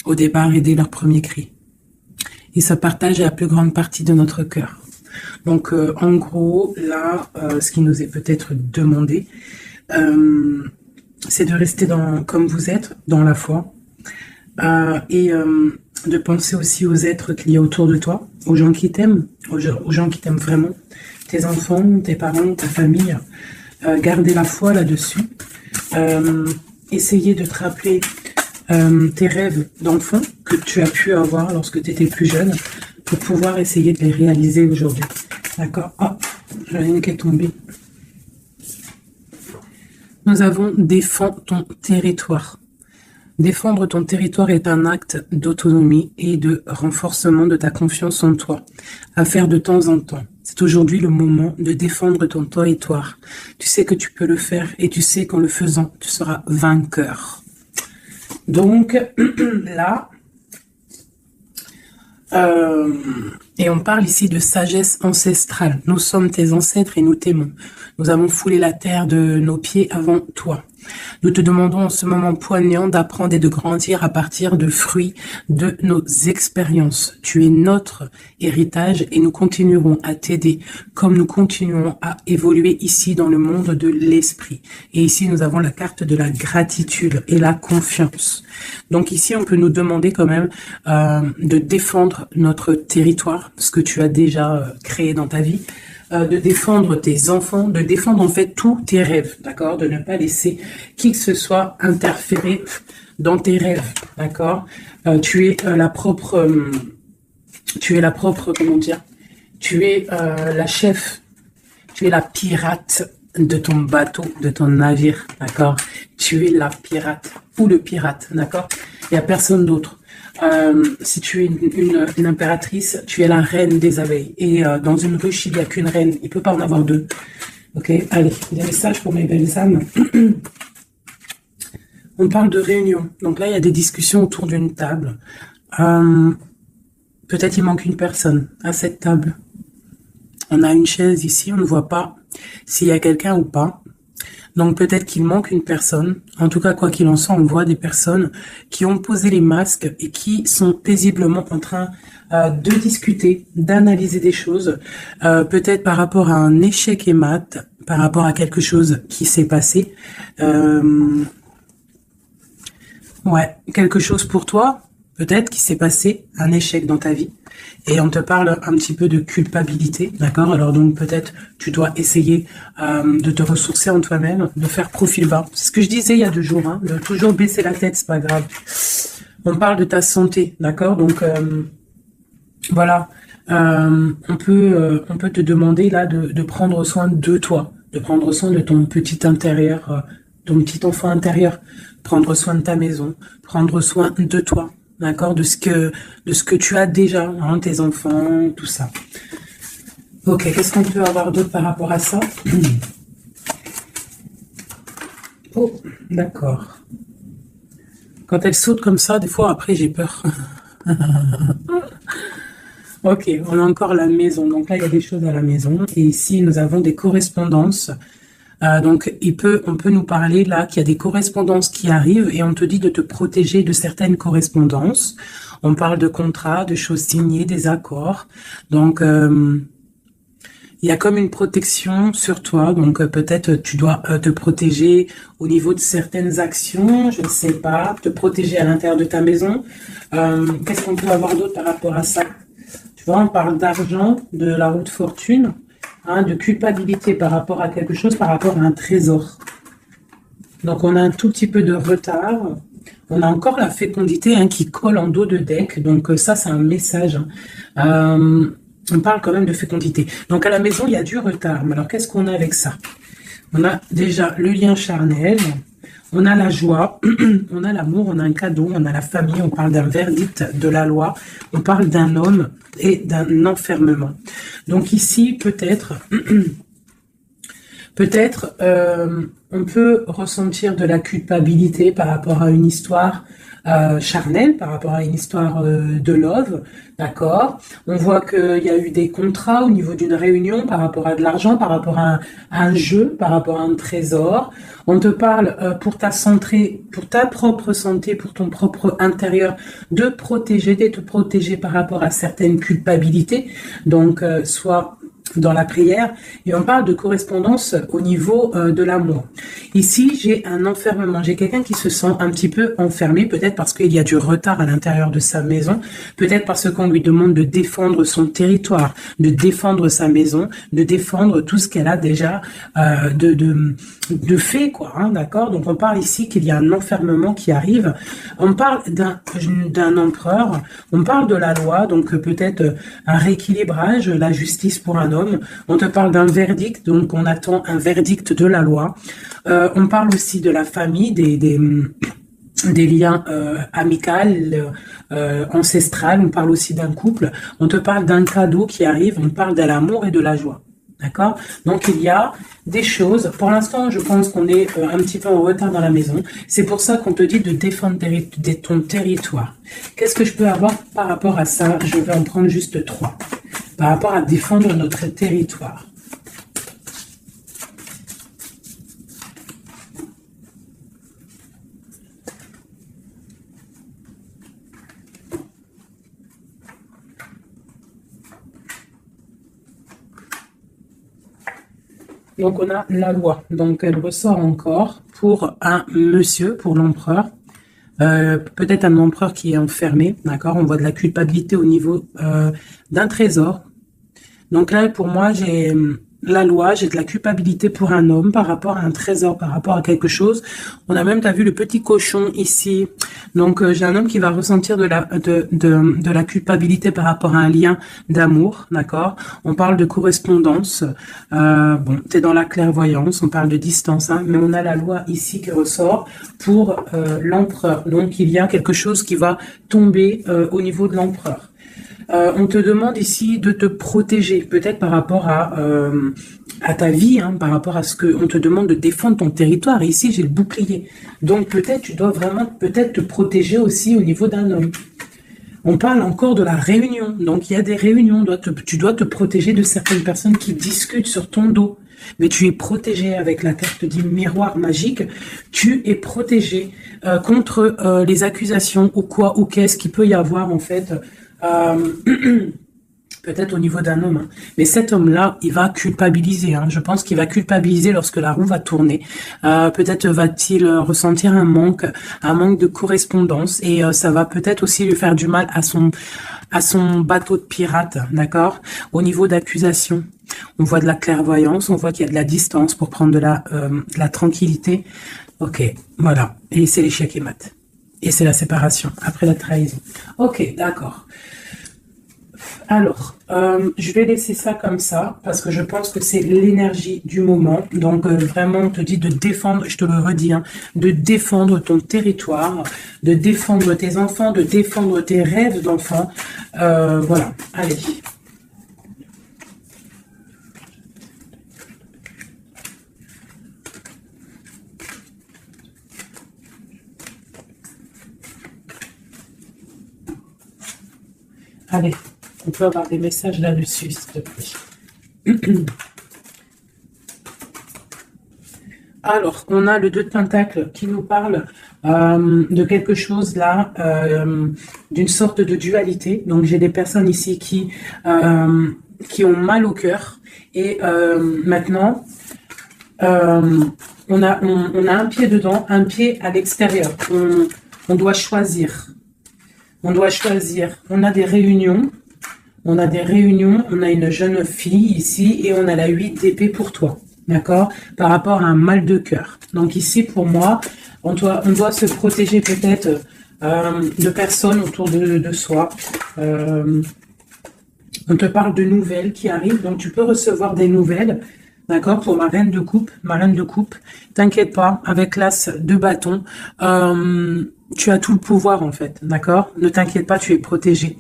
au départ et dès leur premier cri. Et ça partage la plus grande partie de notre cœur. Donc, en gros, là, ce qui nous est peut-être demandé, c'est de rester comme vous êtes, dans la foi, et de penser aussi aux êtres qu'il y a autour de toi, aux gens qui t'aiment, aux gens qui t'aiment vraiment, tes enfants, tes parents, ta famille. Garder la foi là-dessus. Essayer de te rappeler tes rêves d'enfant que tu as pu avoir lorsque tu étais plus jeune pour pouvoir essayer de les réaliser aujourd'hui. D'accord? Ah, j'en ai une qui est tombée. Nous avons défends ton territoire. Défendre ton territoire est un acte d'autonomie et de renforcement de ta confiance en toi, à faire de temps en temps. C'est aujourd'hui le moment de défendre ton territoire. Tu sais que tu peux le faire et tu sais qu'en le faisant, tu seras vainqueur. Donc, là, et on parle ici de sagesse ancestrale. Nous sommes tes ancêtres et nous t'aimons. Nous avons foulé la terre de nos pieds avant toi. Nous te demandons en ce moment poignant d'apprendre et de grandir à partir de fruits de nos expériences. Tu es notre héritage et nous continuerons à t'aider comme nous continuons à évoluer ici dans le monde de l'esprit. Et ici, nous avons la carte de la gratitude et la confiance. Donc ici, on peut nous demander quand même de défendre notre territoire, ce que tu as déjà créé dans ta vie, de défendre tes enfants, de défendre en fait tous tes rêves, d'accord, de ne pas laisser qui que ce soit interférer dans tes rêves, d'accord. Tu es la propre, comment dire, tu es la chef, tu es la pirate de ton bateau, de ton navire, d'accord. Tu es la pirate ou le pirate, d'accord. Il n'y a personne d'autre. Si tu es une impératrice, tu es la reine des abeilles. Et dans une ruche, il n'y a qu'une reine. Il ne peut pas en avoir deux. Ok, allez, des messages pour mes belles âmes. On parle de réunion. Donc là, il y a des discussions autour d'une table. Peut-être il manque une personne à cette table. On a une chaise ici, on ne voit pas s'il y a quelqu'un ou pas. Donc peut-être qu'il manque une personne. En tout cas, quoi qu'il en soit, on voit des personnes qui ont posé les masques et qui sont paisiblement en train de discuter, d'analyser des choses. Peut-être par rapport à un échec et mat, par rapport à quelque chose qui s'est passé. Ouais, quelque chose pour toi, peut-être qui s'est passé, un échec dans ta vie. Et on te parle un petit peu de culpabilité, d'accord? Alors donc peut-être tu dois essayer de te ressourcer en toi-même, de faire profil bas. C'est ce que je disais il y a 2 jours, hein, de toujours baisser la tête, c'est pas grave. On parle de ta santé, d'accord? Donc voilà, on peut te demander là de prendre soin de toi, de prendre soin de ton petit intérieur, ton petit enfant intérieur, prendre soin de ta maison, prendre soin de toi. D'accord, de ce que tu as déjà, hein, tes enfants, tout ça. Ok, qu'est-ce qu'on peut avoir d'autre par rapport à ça? Oh, d'accord. Quand elle saute comme ça, des fois après j'ai peur. Ok, on a encore la maison. Donc là, il y a des choses à la maison. Et ici, nous avons des correspondances. Donc, on peut nous parler là qu'il y a des correspondances qui arrivent et on te dit de te protéger de certaines correspondances. On parle de contrats, de choses signées, des accords. Donc, il y a comme une protection sur toi. Donc, peut-être tu dois te protéger au niveau de certaines actions. Je ne sais pas, te protéger à l'intérieur de ta maison. Qu'est-ce qu'on peut avoir d'autre par rapport à ça? Tu vois, on parle d'argent, de la roue de fortune. De culpabilité par rapport à quelque chose, par rapport à un trésor. Donc, on a un tout petit peu de retard. On a encore la fécondité qui colle en dos de deck. Donc, ça, c'est un message. On parle quand même de fécondité. Donc, à la maison, il y a du retard. Mais alors, qu'est-ce qu'on a avec ça? On a déjà le lien charnel. On a la joie, on a l'amour, on a un cadeau, on a la famille, on parle d'un verdict de la loi, on parle d'un homme et d'un enfermement. Donc ici, peut-être, Peut-être on peut ressentir de la culpabilité par rapport à une histoire charnelle, par rapport à une histoire de love, d'accord. On voit qu'il y a eu des contrats au niveau d'une réunion par rapport à de l'argent, par rapport à un jeu, par rapport à un trésor. On te parle pour ta santé, pour ta propre santé, pour ton propre intérieur, de te protéger par rapport à certaines culpabilités. Donc, soit dans la prière, et on parle de correspondance au niveau de l'amour. Ici, j'ai un enfermement, j'ai quelqu'un qui se sent un petit peu enfermé, peut-être parce qu'il y a du retard à l'intérieur de sa maison, peut-être parce qu'on lui demande de défendre son territoire, de défendre sa maison, de défendre tout ce qu'elle a déjà de fait, quoi, hein, d'accord. Donc on parle ici qu'il y a un enfermement qui arrive, on parle d'un empereur, on parle de la loi, donc peut-être un rééquilibrage, la justice pour un homme. On te parle d'un verdict, donc on attend un verdict de la loi. On parle aussi de la famille, des liens amicaux, ancestrales. On parle aussi d'un couple. On te parle d'un cadeau qui arrive. On parle de l'amour et de la joie. D'accord? Donc il y a des choses. Pour l'instant, je pense qu'on est un petit peu en retard dans la maison. C'est pour ça qu'on te dit de défendre ton territoire. Qu'est-ce que je peux avoir par rapport à ça? Je vais en prendre juste 3. Par rapport à défendre notre territoire. Donc on a la loi. Donc elle ressort encore pour un monsieur, pour l'empereur. Peut-être un empereur qui est enfermé, d'accord. On voit de la culpabilité au niveau d'un trésor. Donc là, pour moi, j'ai la loi, j'ai de la culpabilité pour un homme par rapport à un trésor, par rapport à quelque chose. On a même, t'as vu le petit cochon ici. Donc j'ai un homme qui va ressentir de la culpabilité par rapport à un lien d'amour, d'accord. On parle de correspondance. Bon, t'es dans la clairvoyance, on parle de distance, hein, mais on a la loi ici qui ressort pour l'empereur. Donc il y a quelque chose qui va tomber au niveau de l'empereur. On te demande ici de te protéger, peut-être par rapport à ta vie, hein, par rapport à ce que on te demande de défendre ton territoire. Et ici, j'ai le bouclier. Donc peut-être tu dois vraiment peut-être te protéger aussi au niveau d'un homme. On parle encore de la réunion. Donc il y a des réunions. Tu dois te protéger de certaines personnes qui discutent sur ton dos. Mais tu es protégé avec la carte du miroir magique. Tu es protégé contre les accusations ou quoi ou qu'est-ce qu'il peut y avoir en fait. Peut-être au niveau d'un homme, hein. Mais cet homme-là, il va culpabiliser, hein. Je pense qu'il va culpabiliser lorsque la roue va tourner. Peut-être va-t-il ressentir un manque de correspondance, et ça va peut-être aussi lui faire du mal à son bateau de pirate, d'accord. Au niveau d'accusation, on voit de la clairvoyance, on voit qu'il y a de la distance pour prendre de la tranquillité. Ok, voilà, et c'est l'échec et mat. Et c'est la séparation, après la trahison. Ok, d'accord. Alors, je vais laisser ça comme ça, parce que je pense que c'est l'énergie du moment. Donc, vraiment, on te dit de défendre, je te le redis, hein, de défendre ton territoire, de défendre tes enfants, de défendre tes rêves d'enfants. Voilà, allez. Allez, on peut avoir des messages là-dessus, s'il te plaît. Alors, on a le 2 de Pentacle qui nous parle de quelque chose là, d'une sorte de dualité. Donc, j'ai des personnes ici qui ont mal au cœur. Et maintenant, on a un pied dedans, un pied à l'extérieur. On doit choisir. On doit choisir. On a des réunions. On a une jeune fille ici et on a la 8 d'épée pour toi. D'accord? Par rapport à un mal de cœur. Donc ici, pour moi, on doit se protéger peut-être de personnes autour de soi. On te parle de nouvelles qui arrivent. Donc tu peux recevoir des nouvelles. D'accord? Pour ma reine de coupe. T'inquiète pas, avec l'as de bâton. Tu as tout le pouvoir en fait, d'accord? Ne t'inquiète pas, tu es protégé.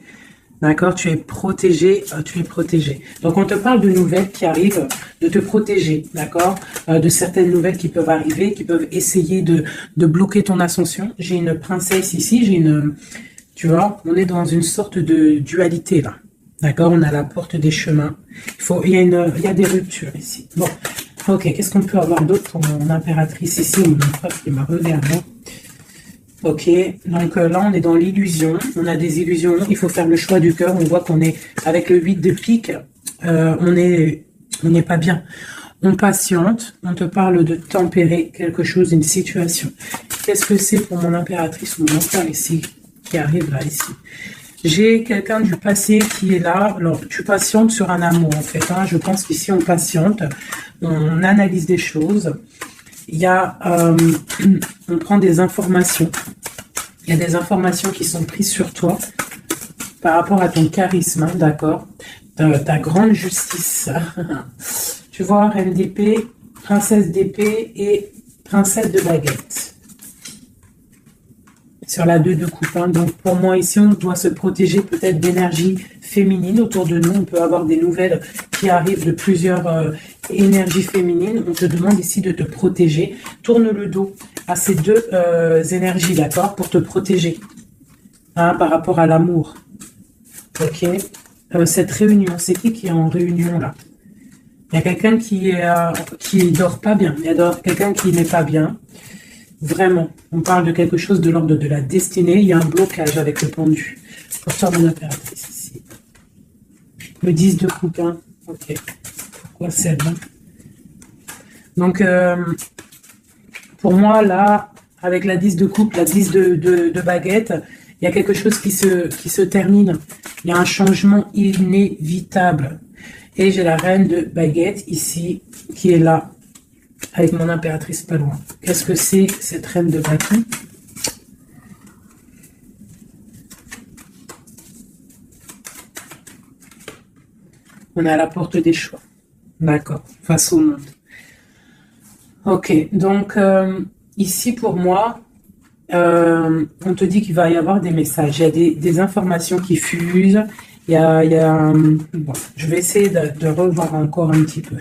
D'accord, tu es protégé, tu es protégé. Donc on te parle de nouvelles qui arrivent, de te protéger, d'accord, de certaines nouvelles qui peuvent arriver, qui peuvent essayer de bloquer ton ascension. J'ai une princesse ici, tu vois, on est dans une sorte de dualité là, d'accord. On a la porte des chemins. Il y a des ruptures ici. Bon, ok. Qu'est-ce qu'on peut avoir d'autre pour mon impératrice ici, mon empereur qui m'a regardé. Ok, donc là on est dans l'illusion, on a des illusions, il faut faire le choix du cœur, on voit qu'on est avec le 8 de pique, on n'est pas bien. On patiente, on te parle de tempérer quelque chose, une situation. Qu'est-ce que c'est pour mon impératrice ou mon empereur ici, qui arrive là ici? J'ai quelqu'un du passé qui est là, alors tu patientes sur un amour en fait, hein. Je pense qu'ici on patiente, on analyse des choses. Il y a, on prend des informations. Il y a des informations qui sont prises sur toi par rapport à ton charisme, hein, d'accord, ta grande justice. Tu vois, reine d'épée, princesse d'épée et princesse de baguette. Sur la 2 de coupe. Hein. Donc pour moi ici, on doit se protéger peut-être d'énergie féminine autour de nous. On peut avoir des nouvelles qui arrivent de plusieurs énergies féminines. On te demande ici de te protéger. Tourne le dos à ces deux énergies, d'accord, pour te protéger, hein, par rapport à l'amour. Ok. Cette réunion, c'est qui est en réunion là? Il y a quelqu'un qui dort pas bien. Il y a quelqu'un qui n'est pas bien. Vraiment, on parle de quelque chose de l'ordre de la destinée. Il y a un blocage avec le pendu. Pour toi, mon impératrice ici. Le 10 de coupe, hein. Ok. Pourquoi celle-là? Donc, pour moi, là, avec la 10 de coupe, la 10 de baguette, il y a quelque chose qui se termine. Il y a un changement inévitable. Et j'ai la reine de baguette ici, qui est là, avec mon impératrice pas loin. Qu'est-ce que c'est cette reine de baguette? On est à la porte des choix. D'accord, face au monde. Ok, donc ici pour moi, on te dit qu'il va y avoir des messages. Il y a des informations qui fusent. Bon, je vais essayer de revoir encore un petit peu.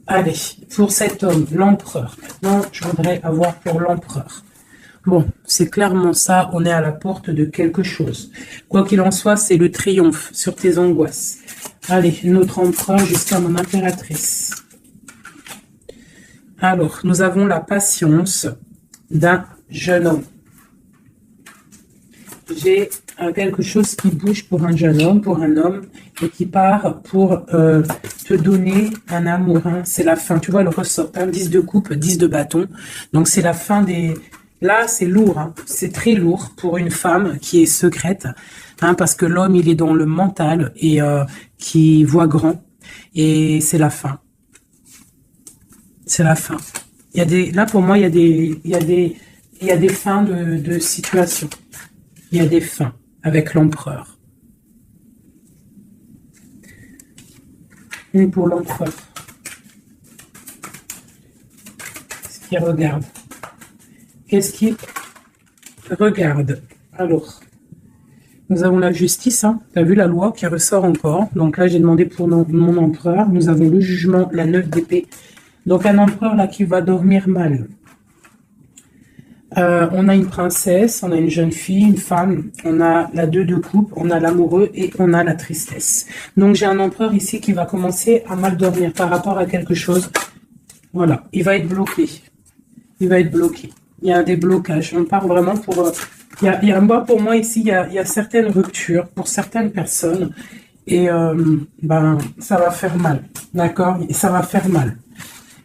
Allez, pour cet homme, l'empereur. Maintenant, je voudrais avoir pour l'empereur. Bon, c'est clairement ça, on est à la porte de quelque chose. Quoi qu'il en soit, c'est le triomphe sur tes angoisses. Allez, notre empereur jusqu'à mon impératrice. Alors, nous avons la patience d'un jeune homme. J'ai quelque chose qui bouge pour un jeune homme, pour un homme, et qui part pour te donner un amour. Hein. C'est la fin. Tu vois le ressort, hein, 10 de coupe, 10 de bâton. Donc c'est la fin des... Là, c'est lourd. Hein. C'est très lourd pour une femme qui est secrète. Hein, parce que l'homme, il est dans le mental et qui voit grand. Et c'est la fin. C'est la fin. Il y a des... Là, pour moi, il y a des fins de situation. Il y a des fins avec l'empereur. Et pour l'empereur. Qu'est-ce qu'il regarde? Qu'est-ce qu'il regarde? Alors, nous avons la justice. Hein. Tu as vu la loi qui ressort encore. Donc là, j'ai demandé pour mon empereur. Nous avons le jugement, la 9 d'épée. Donc un empereur là qui va dormir mal. On a une princesse, on a une jeune fille, une femme, on a la 2 de coupe, on a l'amoureux et on a la tristesse. Donc j'ai un empereur ici qui va commencer à mal dormir par rapport à quelque chose. Voilà, il va être bloqué. Il va être bloqué. Il y a des blocages. On part vraiment pour... pour moi ici, il y a certaines ruptures pour certaines personnes. Et ça va faire mal. D'accord? Ça va faire mal.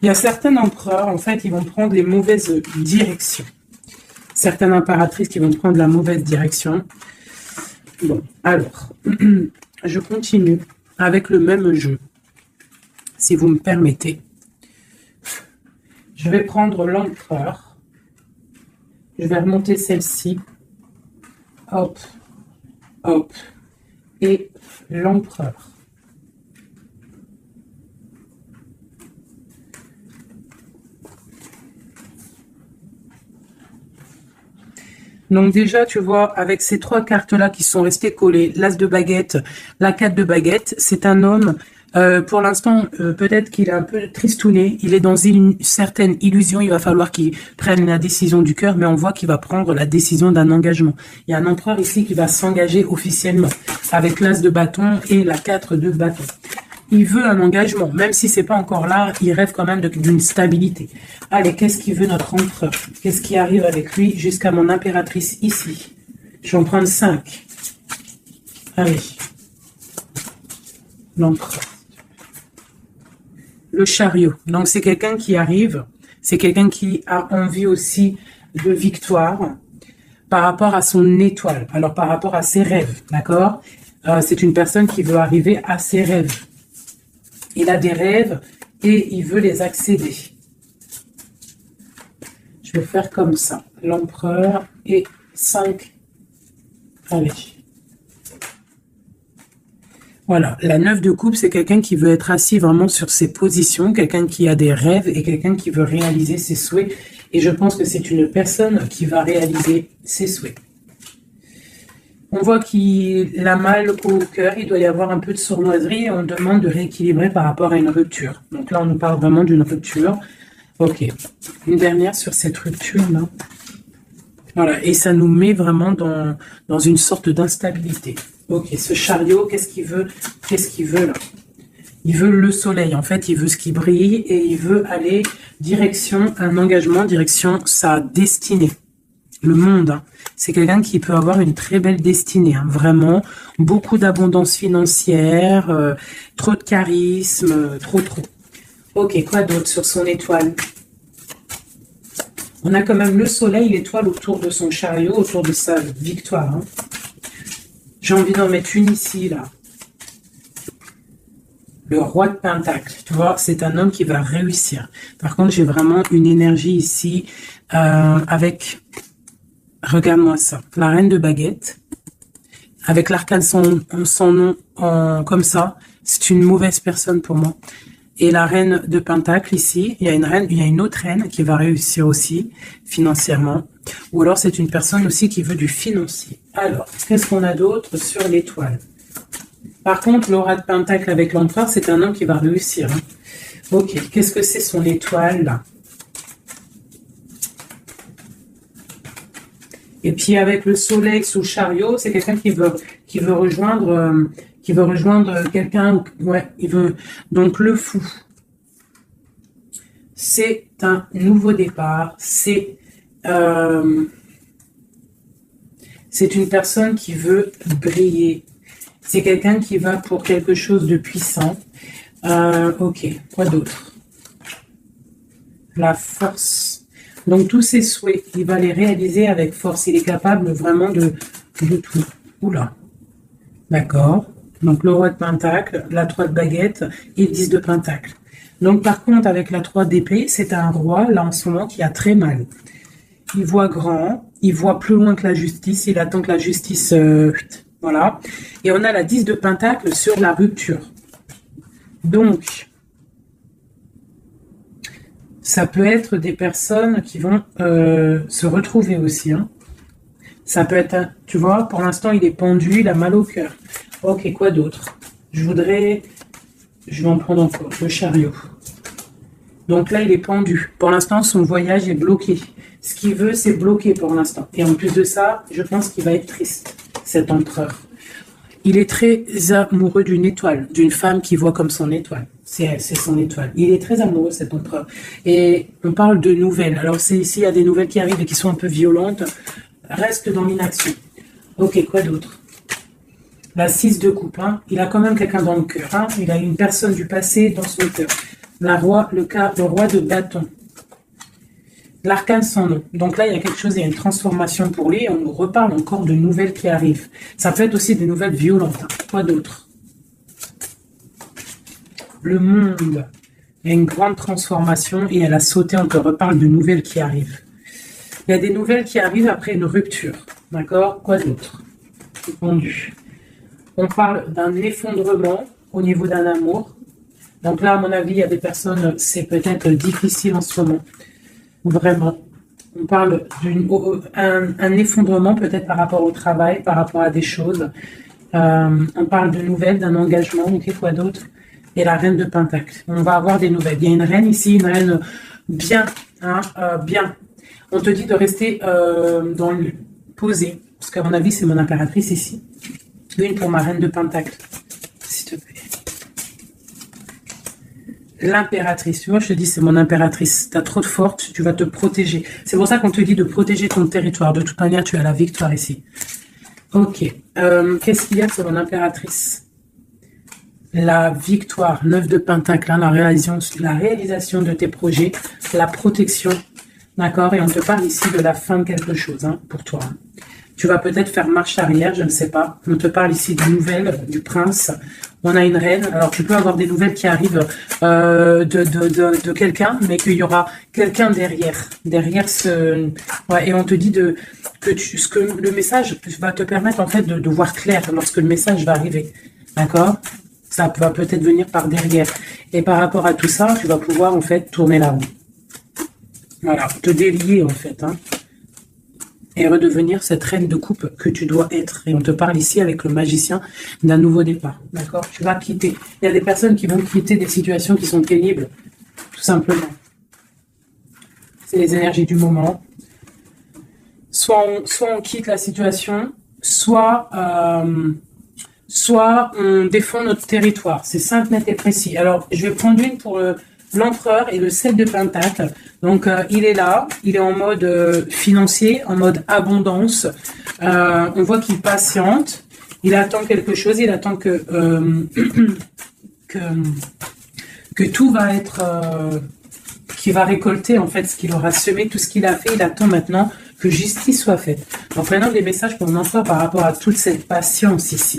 Il y a certains empereurs, en fait, ils vont prendre les mauvaises directions. Certaines impératrices qui vont prendre la mauvaise direction. Bon, alors, je continue avec le même jeu, si vous me permettez. Je vais prendre l'empereur. Je vais remonter celle-ci. Hop, hop. Et l'empereur. Donc déjà, tu vois, avec ces trois cartes-là qui sont restées collées, l'As de baguette, la 4 de baguette, c'est un homme, pour l'instant, peut-être qu'il est un peu tristouné, il est dans une certaine illusion, il va falloir qu'il prenne la décision du cœur, mais on voit qu'il va prendre la décision d'un engagement. Il y a un empereur ici qui va s'engager officiellement, avec l'As de bâton et la 4 de bâton. Il veut un engagement, même si c'est pas encore là, il rêve quand même d'une stabilité. Allez, qu'est-ce qu'il veut notre empereur? Qu'est-ce qui arrive avec lui jusqu'à mon impératrice ici? Je vais en prendre 5. Allez. L'empereur. Le chariot. Donc c'est quelqu'un qui arrive, c'est quelqu'un qui a envie aussi de victoire par rapport à son étoile, alors par rapport à ses rêves, d'accord? C'est une personne qui veut arriver à ses rêves. Il a des rêves et il veut les accéder. Je vais faire comme ça. L'empereur et 5. Allez. Voilà. La 9 de coupe, c'est quelqu'un qui veut être assis vraiment sur ses positions, quelqu'un qui a des rêves et quelqu'un qui veut réaliser ses souhaits. Et je pense que c'est une personne qui va réaliser ses souhaits. On voit qu'il a mal au cœur, il doit y avoir un peu de sournoiserie et on demande de rééquilibrer par rapport à une rupture. Donc là, on nous parle vraiment d'une rupture. Ok. Une dernière sur cette rupture-là. Voilà. Et ça nous met vraiment dans une sorte d'instabilité. Ok. Ce chariot, qu'est-ce qu'il veut? Qu'est-ce qu'il veut là? Il veut le soleil. En fait, il veut ce qui brille et il veut aller direction un engagement, direction sa destinée. Le monde, hein. C'est quelqu'un qui peut avoir une très belle destinée, hein. Vraiment, beaucoup d'abondance financière, trop de charisme, trop. Ok, quoi d'autre sur son étoile? On a quand même le soleil, l'étoile autour de son chariot, autour de sa victoire, hein. J'ai envie d'en mettre une ici, là. Le roi de Pentacle, tu vois, c'est un homme qui va réussir. Par contre, j'ai vraiment une énergie ici avec... Regarde-moi ça. La reine de baguette, avec l'arcane son nom comme ça, c'est une mauvaise personne pour moi. Et la reine de pentacle ici, il y a une autre reine qui va réussir aussi financièrement. Ou alors c'est une personne aussi qui veut du financier. Alors, qu'est-ce qu'on a d'autre sur l'étoile? Par contre, l'aura de pentacle avec l'empereur, c'est un homme qui va réussir, hein. Ok, qu'est-ce que c'est son étoile là? Et puis avec le soleil sous chariot, c'est quelqu'un qui veut rejoindre quelqu'un. Ouais, il veut. Donc le fou, c'est un nouveau départ. C'est une personne qui veut briller. C'est quelqu'un qui va pour quelque chose de puissant. Ok, quoi d'autre? La force. Donc, tous ses souhaits, il va les réaliser avec force. Il est capable vraiment de tout. Oula. D'accord. Donc, le roi de pentacle, la 3 de baguette et le 10 de pentacle. Donc, par contre, avec la 3 d'épée, c'est un roi, là, en ce moment, qui a très mal. Il voit grand, il voit plus loin que la justice, il attend que la justice... voilà. Et on a la 10 de pentacle sur la rupture. Donc... ça peut être des personnes qui vont se retrouver aussi, hein. Ça peut être, tu vois, pour l'instant, il est pendu, il a mal au cœur. Ok, quoi d'autre? Je vais en prendre encore, le chariot. Donc là, il est pendu. Pour l'instant, son voyage est bloqué. Ce qu'il veut, c'est bloquer pour l'instant. Et en plus de ça, je pense qu'il va être triste, cet empereur. Il est très amoureux d'une étoile, d'une femme qui voit comme son étoile. C'est son étoile. Il est très amoureux, cet empereur. Et on parle de nouvelles. Alors, s'il y a des nouvelles qui arrivent et qui sont un peu violentes, reste dans l'inaction. Ok, quoi d'autre? La 6 de coupe, hein. Il a quand même quelqu'un dans le cœur, hein. Il a une personne du passé dans son cœur. Le roi de bâton. L'arcane sans nom. Donc là, il y a quelque chose, il y a une transformation pour lui et on nous reparle encore de nouvelles qui arrivent. Ça peut être aussi des nouvelles violentes, hein. Quoi d'autre? Le monde. Il y a une grande transformation et elle a sauté, on te reparle de nouvelles qui arrivent. Il y a des nouvelles qui arrivent après une rupture. D'accord? Quoi d'autre? Répondu. On parle d'un effondrement au niveau d'un amour. Donc là, à mon avis, il y a des personnes, c'est peut-être difficile en ce moment. Vraiment. On parle d'un effondrement peut-être par rapport au travail, par rapport à des choses. On parle de nouvelles, d'un engagement. Ok, quoi d'autre? Et la reine de Pentacle. On va avoir des nouvelles. Il y a une reine ici, une reine bien, hein, bien. On te dit de rester posé. Parce qu'à mon avis, c'est mon impératrice ici. Une pour ma reine de Pentacle. S'il te plaît. L'impératrice, tu vois, je te dis, c'est mon impératrice. Tu as trop de force, tu vas te protéger. C'est pour ça qu'on te dit de protéger ton territoire. De toute manière, tu as la victoire ici. Ok. Qu'est-ce qu'il y a sur mon impératrice? La victoire, 9 de Pentacle, hein, la réalisation de tes projets, la protection. D'accord? Et on te parle ici de la fin de quelque chose, hein, pour toi. Tu vas peut-être faire marche arrière, je ne sais pas. On te parle ici de nouvelles, du prince. On a une reine. Alors, tu peux avoir des nouvelles qui arrivent de quelqu'un, mais qu'il y aura quelqu'un derrière. Derrière ce... Ouais, et on te dit que le message va te permettre, en fait, de voir clair lorsque le message va arriver. D'accord? Ça va peut-être venir par derrière. Et par rapport à tout ça, tu vas pouvoir, en fait, tourner la roue. Voilà, te délier, en fait, hein. Et redevenir cette reine de coupe que tu dois être. Et on te parle ici avec le magicien d'un nouveau départ. D'accord? Tu vas quitter. Il y a des personnes qui vont quitter des situations qui sont pénibles, tout simplement. C'est les énergies du moment. Soit on quitte la situation, soit on défend notre territoire. C'est simple, net et précis. Alors, je vais prendre une pour l'empereur et le 7 de Pentacle. Donc, il est là, il est en mode financier, en mode abondance. On voit qu'il patiente, il attend quelque chose, il attend que tout va être... qu'il va récolter, en fait, ce qu'il aura semé, tout ce qu'il a fait. Il attend maintenant que justice soit faite. Donc, prenons des messages pour l'empereur par rapport à toute cette patience ici.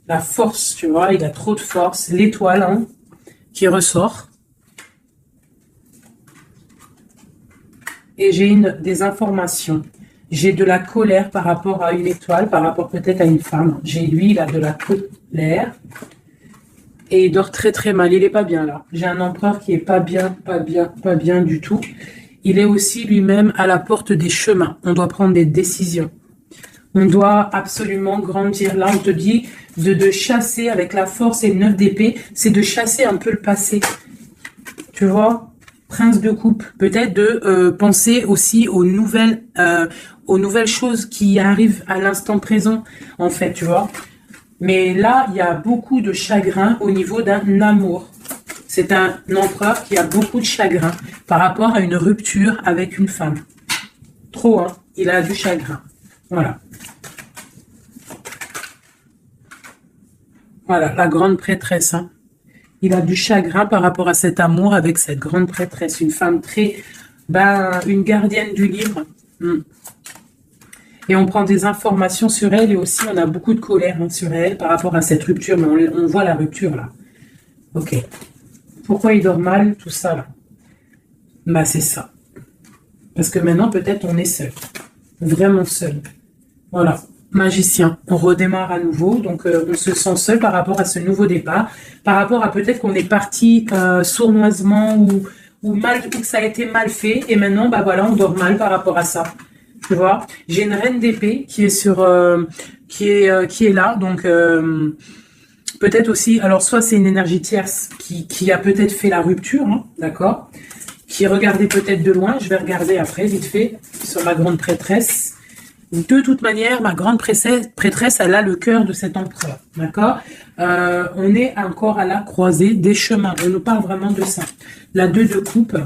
La force, tu vois, il a trop de force. L'étoile, hein, qui ressort. Et j'ai des informations. J'ai de la colère par rapport à une étoile, par rapport peut-être à une femme. Lui, il a de la colère. Et il dort très très mal. Il est pas bien là. J'ai un empereur qui est pas bien du tout. Il est aussi lui-même à la porte des chemins. On doit prendre des décisions. On doit absolument grandir. Là, on te dit de chasser avec la force et le 9 d'épée. C'est de chasser un peu le passé. Tu vois? Prince de coupe. Peut-être de penser aussi aux nouvelles choses qui arrivent à l'instant présent, en fait, tu vois? Mais là, il y a beaucoup de chagrin au niveau d'un amour. C'est un empereur qui a beaucoup de chagrin par rapport à une rupture avec une femme. Trop, hein? Il a du chagrin. Voilà. Voilà, la grande prêtresse. Hein. Il a du chagrin par rapport à cet amour avec cette grande prêtresse. Une femme très... une gardienne du livre. Et on prend des informations sur elle et aussi on a beaucoup de colère sur elle par rapport à cette rupture. Mais on voit la rupture là. Ok. Pourquoi il dort mal, tout ça là? C'est ça. Parce que maintenant peut-être on est seul. Vraiment seul. Voilà. Magicien. On redémarre à nouveau. Donc on se sent seul par rapport à ce nouveau départ. Par rapport à peut-être qu'on est parti sournoisement ou que ça a été mal fait. Et maintenant, voilà, on dort mal par rapport à ça. Tu vois, j'ai une reine d'épée qui est qui est là, donc peut-être aussi, alors soit c'est une énergie tierce qui a peut-être fait la rupture, hein, d'accord, qui regardait peut-être de loin. Je vais regarder après vite fait sur ma grande prêtresse. De toute manière, ma grande prêtresse, elle a le cœur de cet empereur, d'accord. On est encore à la croisée des chemins. On nous parle vraiment de ça. La 2 de coupe.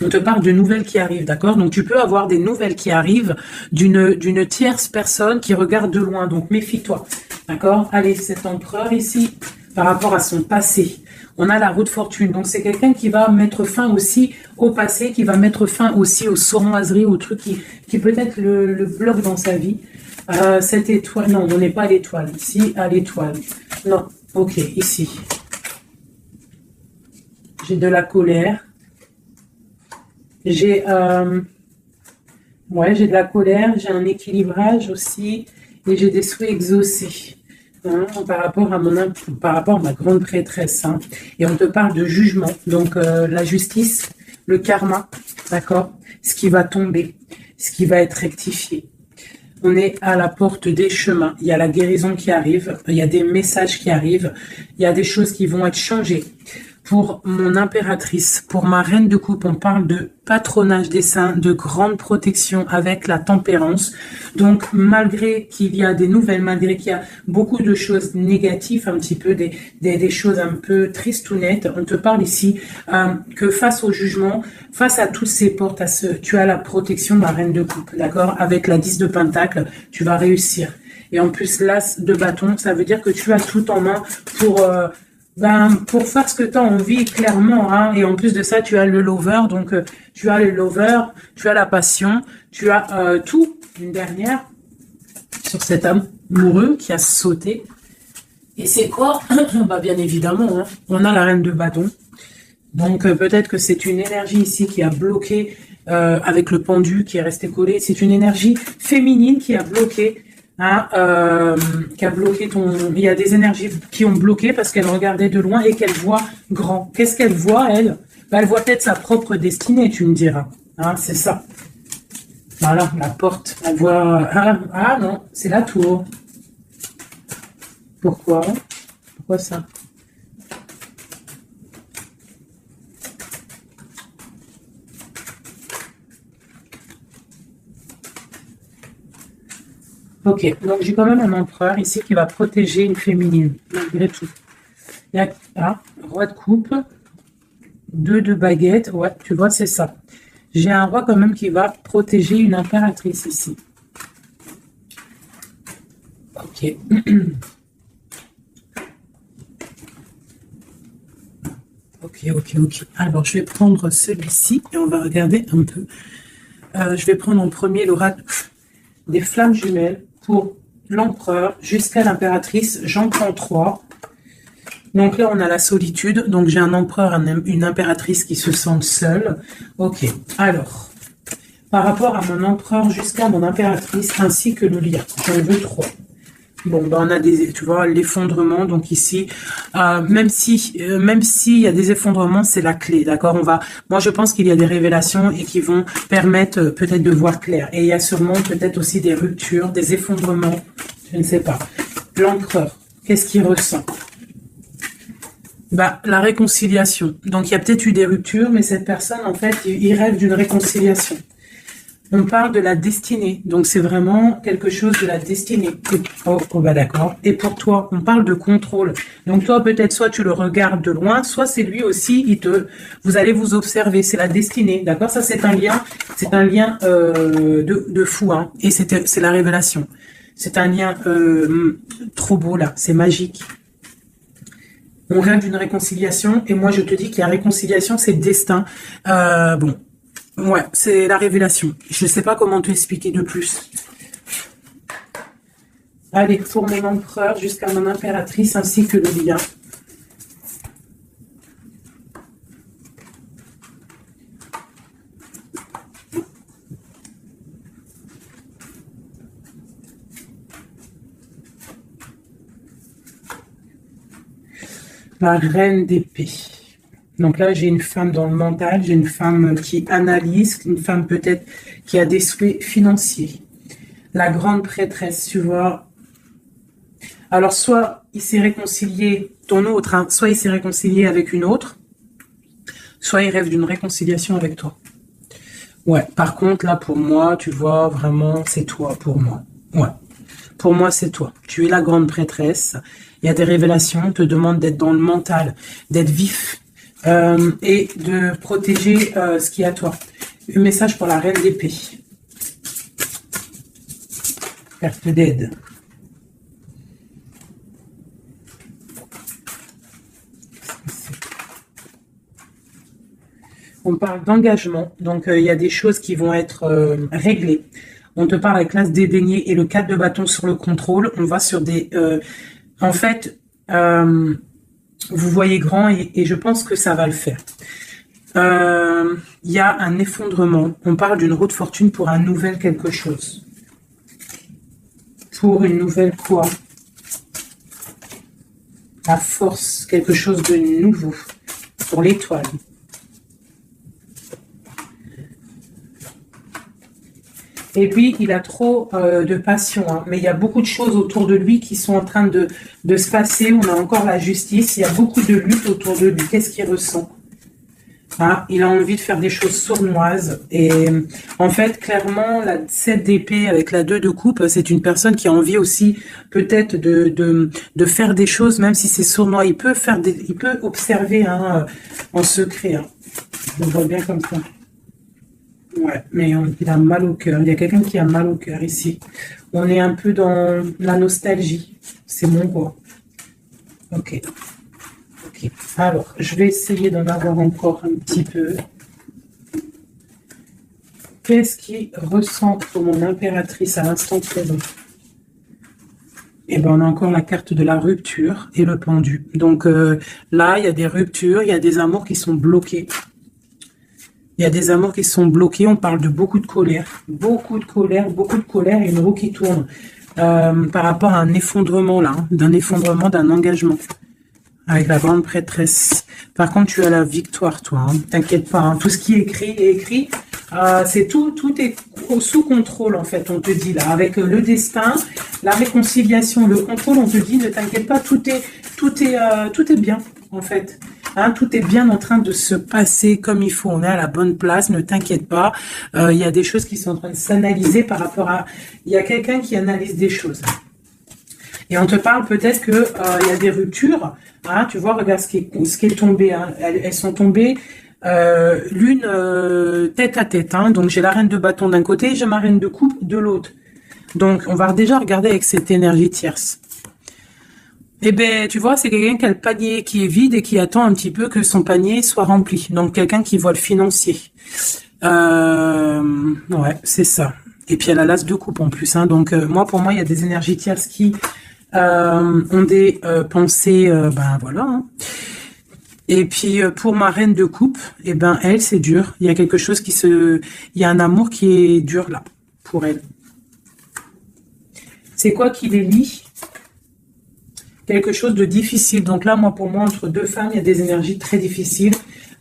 On te parle de nouvelles qui arrivent, d'accord? Donc, tu peux avoir des nouvelles qui arrivent d'une tierce personne qui regarde de loin. Donc, méfie-toi, d'accord? Allez, cet empereur ici, par rapport à son passé, on a la roue de fortune. Donc, c'est quelqu'un qui va mettre fin aussi au passé, qui va mettre fin aussi aux sournoiseries, aux trucs qui peut-être le bloquent dans sa vie. Cette étoile, non, on n'est pas à l'étoile. Ici, à l'étoile. Non, ok, ici. J'ai de la colère. J'ai de la colère, j'ai un équilibrage aussi, et j'ai des souhaits exaucés. hein, par rapport à ma grande prêtresse. Hein, et on te parle de jugement. Donc, la justice, le karma, d'accord? Ce qui va tomber, ce qui va être rectifié. On est à la porte des chemins. Il y a la guérison qui arrive. Il y a des messages qui arrivent. Il y a des choses qui vont être changées. Pour mon impératrice, pour ma reine de coupe, on parle de patronage des saints, de grande protection avec la tempérance. Donc, malgré qu'il y a des nouvelles, malgré qu'il y a beaucoup de choses négatives, un petit peu des choses un peu tristounettes, on te parle ici que face au jugement, face à toutes ces portes, tu as la protection de ma reine de coupe, d'accord? Avec la 10 de pentacle, tu vas réussir. Et en plus, l'as de bâton, ça veut dire que tu as tout en main pour faire ce que tu as envie, clairement. Hein. Et en plus de ça, tu as le lover. Donc, tu as le lover, tu as la passion, tu as tout. Une dernière sur cet amoureux qui a sauté. Et c'est quoi? Bah, bien évidemment, hein, on a la reine de bâton. Donc, peut-être que c'est une énergie ici qui a bloqué avec le pendu qui est resté collé. C'est une énergie féminine qui a bloqué. Hein, qui a bloqué ton... Il y a des énergies qui ont bloqué parce qu'elle regardait de loin et qu'elle voit grand. Qu'est-ce qu'elle voit, elle? Bah, elle voit peut-être sa propre destinée, tu me diras. Hein, c'est ça. Voilà, la porte. Elle voit... Ah non, c'est la tour. Pourquoi? Pourquoi ça? Ok, donc j'ai quand même un empereur ici qui va protéger une féminine, malgré tout. Il y a roi de coupe, 2 de baguette, ouais, tu vois, c'est ça. J'ai un roi quand même qui va protéger une impératrice ici. Ok. Ok. Alors, je vais prendre celui-ci et on va regarder un peu. Je vais prendre en premier l'oracle des flammes jumelles pour l'empereur jusqu'à l'impératrice. J'en prends 3. Donc là, on a la solitude. Donc j'ai un empereur, une impératrice qui se sentent seuls. Ok. Alors, par rapport à mon empereur jusqu'à mon impératrice ainsi que le lien, j'en veux 3. Bon, ben on a tu vois, l'effondrement. Donc ici, même s'il y a des effondrements, c'est la clé, d'accord. Moi, je pense qu'il y a des révélations et qui vont permettre peut-être de voir clair. Et il y a sûrement peut-être aussi des ruptures, des effondrements. Je ne sais pas. L'empereur, qu'est-ce qu'il ressent? Bah, la réconciliation. Donc, il y a peut-être eu des ruptures, mais cette personne, en fait, il rêve d'une réconciliation. On parle de la destinée, donc c'est vraiment quelque chose de la destinée. Oh bah d'accord. Et pour toi, on parle de contrôle. Donc toi, peut-être soit tu le regardes de loin, soit c'est lui aussi, vous allez vous observer. C'est la destinée, d'accord? Ça c'est un lien de fou, hein. Et c'est la révélation. C'est un lien trop beau là, c'est magique. On rêve d'une réconciliation, et moi je te dis qu'il y a réconciliation, c'est le destin. Bon. Ouais, c'est la révélation. Je ne sais pas comment te expliquer de plus. Allez, pour mon empereur jusqu'à mon impératrice ainsi que le lien. La reine d'épée. Donc là, j'ai une femme dans le mental, j'ai une femme qui analyse, une femme peut-être qui a des souhaits financiers. La grande prêtresse, tu vois. Alors, soit il s'est réconcilié, ton autre, hein, soit il s'est réconcilié avec une autre, soit il rêve d'une réconciliation avec toi. Ouais, par contre, là, pour moi, tu vois, vraiment, c'est toi, pour moi. Ouais, pour moi, c'est toi. Tu es la grande prêtresse. Il y a des révélations, on te demande d'être dans le mental, d'être vif. Et de protéger ce qui est à toi. Un message pour la reine d'épée. Carte d'aide. On parle d'engagement, donc il y a des choses qui vont être réglées. On te parle avec l'as dédaigné et le 4 de bâton sur le contrôle. On va sur des... en fait... vous voyez grand et je pense que ça va le faire. Il y a un effondrement. On parle d'une roue de fortune pour un nouvel quelque chose. Pour une nouvelle quoi? la force, quelque chose de nouveau pour l'étoile. Et puis, il a trop de passion, hein. Mais il y a beaucoup de choses autour de lui qui sont en train de se passer. On a encore la justice. Il y a beaucoup de lutte autour de lui. Qu'est-ce qu'il ressent? Ah, il a envie de faire des choses sournoises. Et en fait, clairement, la 7 d'épée avec la 2 de coupe, c'est une personne qui a envie aussi peut-être de faire des choses, même si c'est sournois. Il peut il peut observer, hein, en secret, hein. Je le vois bien comme ça. Ouais, mais il a mal au cœur. Il y a quelqu'un qui a mal au cœur ici. On est un peu dans la nostalgie. C'est mon roi. Ok. Ok. Alors, je vais essayer d'en avoir encore un petit peu. Qu'est-ce qu'il ressent pour mon impératrice à l'instant présent? Eh ben, on a encore la carte de la rupture et le pendu. Donc là, il y a des ruptures, il y a des amours qui sont bloqués. Il y a des amours qui sont bloqués. On parle de beaucoup de colère et une roue qui tourne par rapport à un effondrement là, hein, d'un effondrement, d'un engagement avec la grande prêtresse. Par contre, tu as la victoire, toi. Hein. T'inquiète pas. Hein. Tout ce qui est écrit. C'est tout est sous contrôle en fait. On te dit là, avec le destin, la réconciliation, le contrôle, on te dit ne t'inquiète pas, tout est bien en fait. Hein, tout est bien en train de se passer comme il faut. On est à la bonne place, ne t'inquiète pas. Il y a des choses qui sont en train de s'analyser par rapport à... Il y a quelqu'un qui analyse des choses. Et on te parle peut-être que il y a des ruptures. Hein, tu vois, regarde ce qui est tombé. Hein. Elles sont tombées l'une tête à tête. Hein. Donc j'ai la reine de bâton d'un côté, j'ai ma reine de coupe de l'autre. Donc on va déjà regarder avec cette énergie tierce. Eh ben, tu vois, c'est quelqu'un qui a le panier qui est vide et qui attend un petit peu que son panier soit rempli. Donc, quelqu'un qui voit le financier. Ouais, c'est ça. Et puis, elle a l'as de coupe en plus. Hein. Donc, pour moi, il y a des énergies tierces qui ont des pensées, ben voilà. Hein. Et puis, pour ma reine de coupe, eh ben, elle, c'est dur. Il y a quelque chose il y a un amour qui est dur là, pour elle. C'est quoi qui les lie? Quelque chose de difficile. Donc là, pour moi, entre deux femmes, il y a des énergies très difficiles.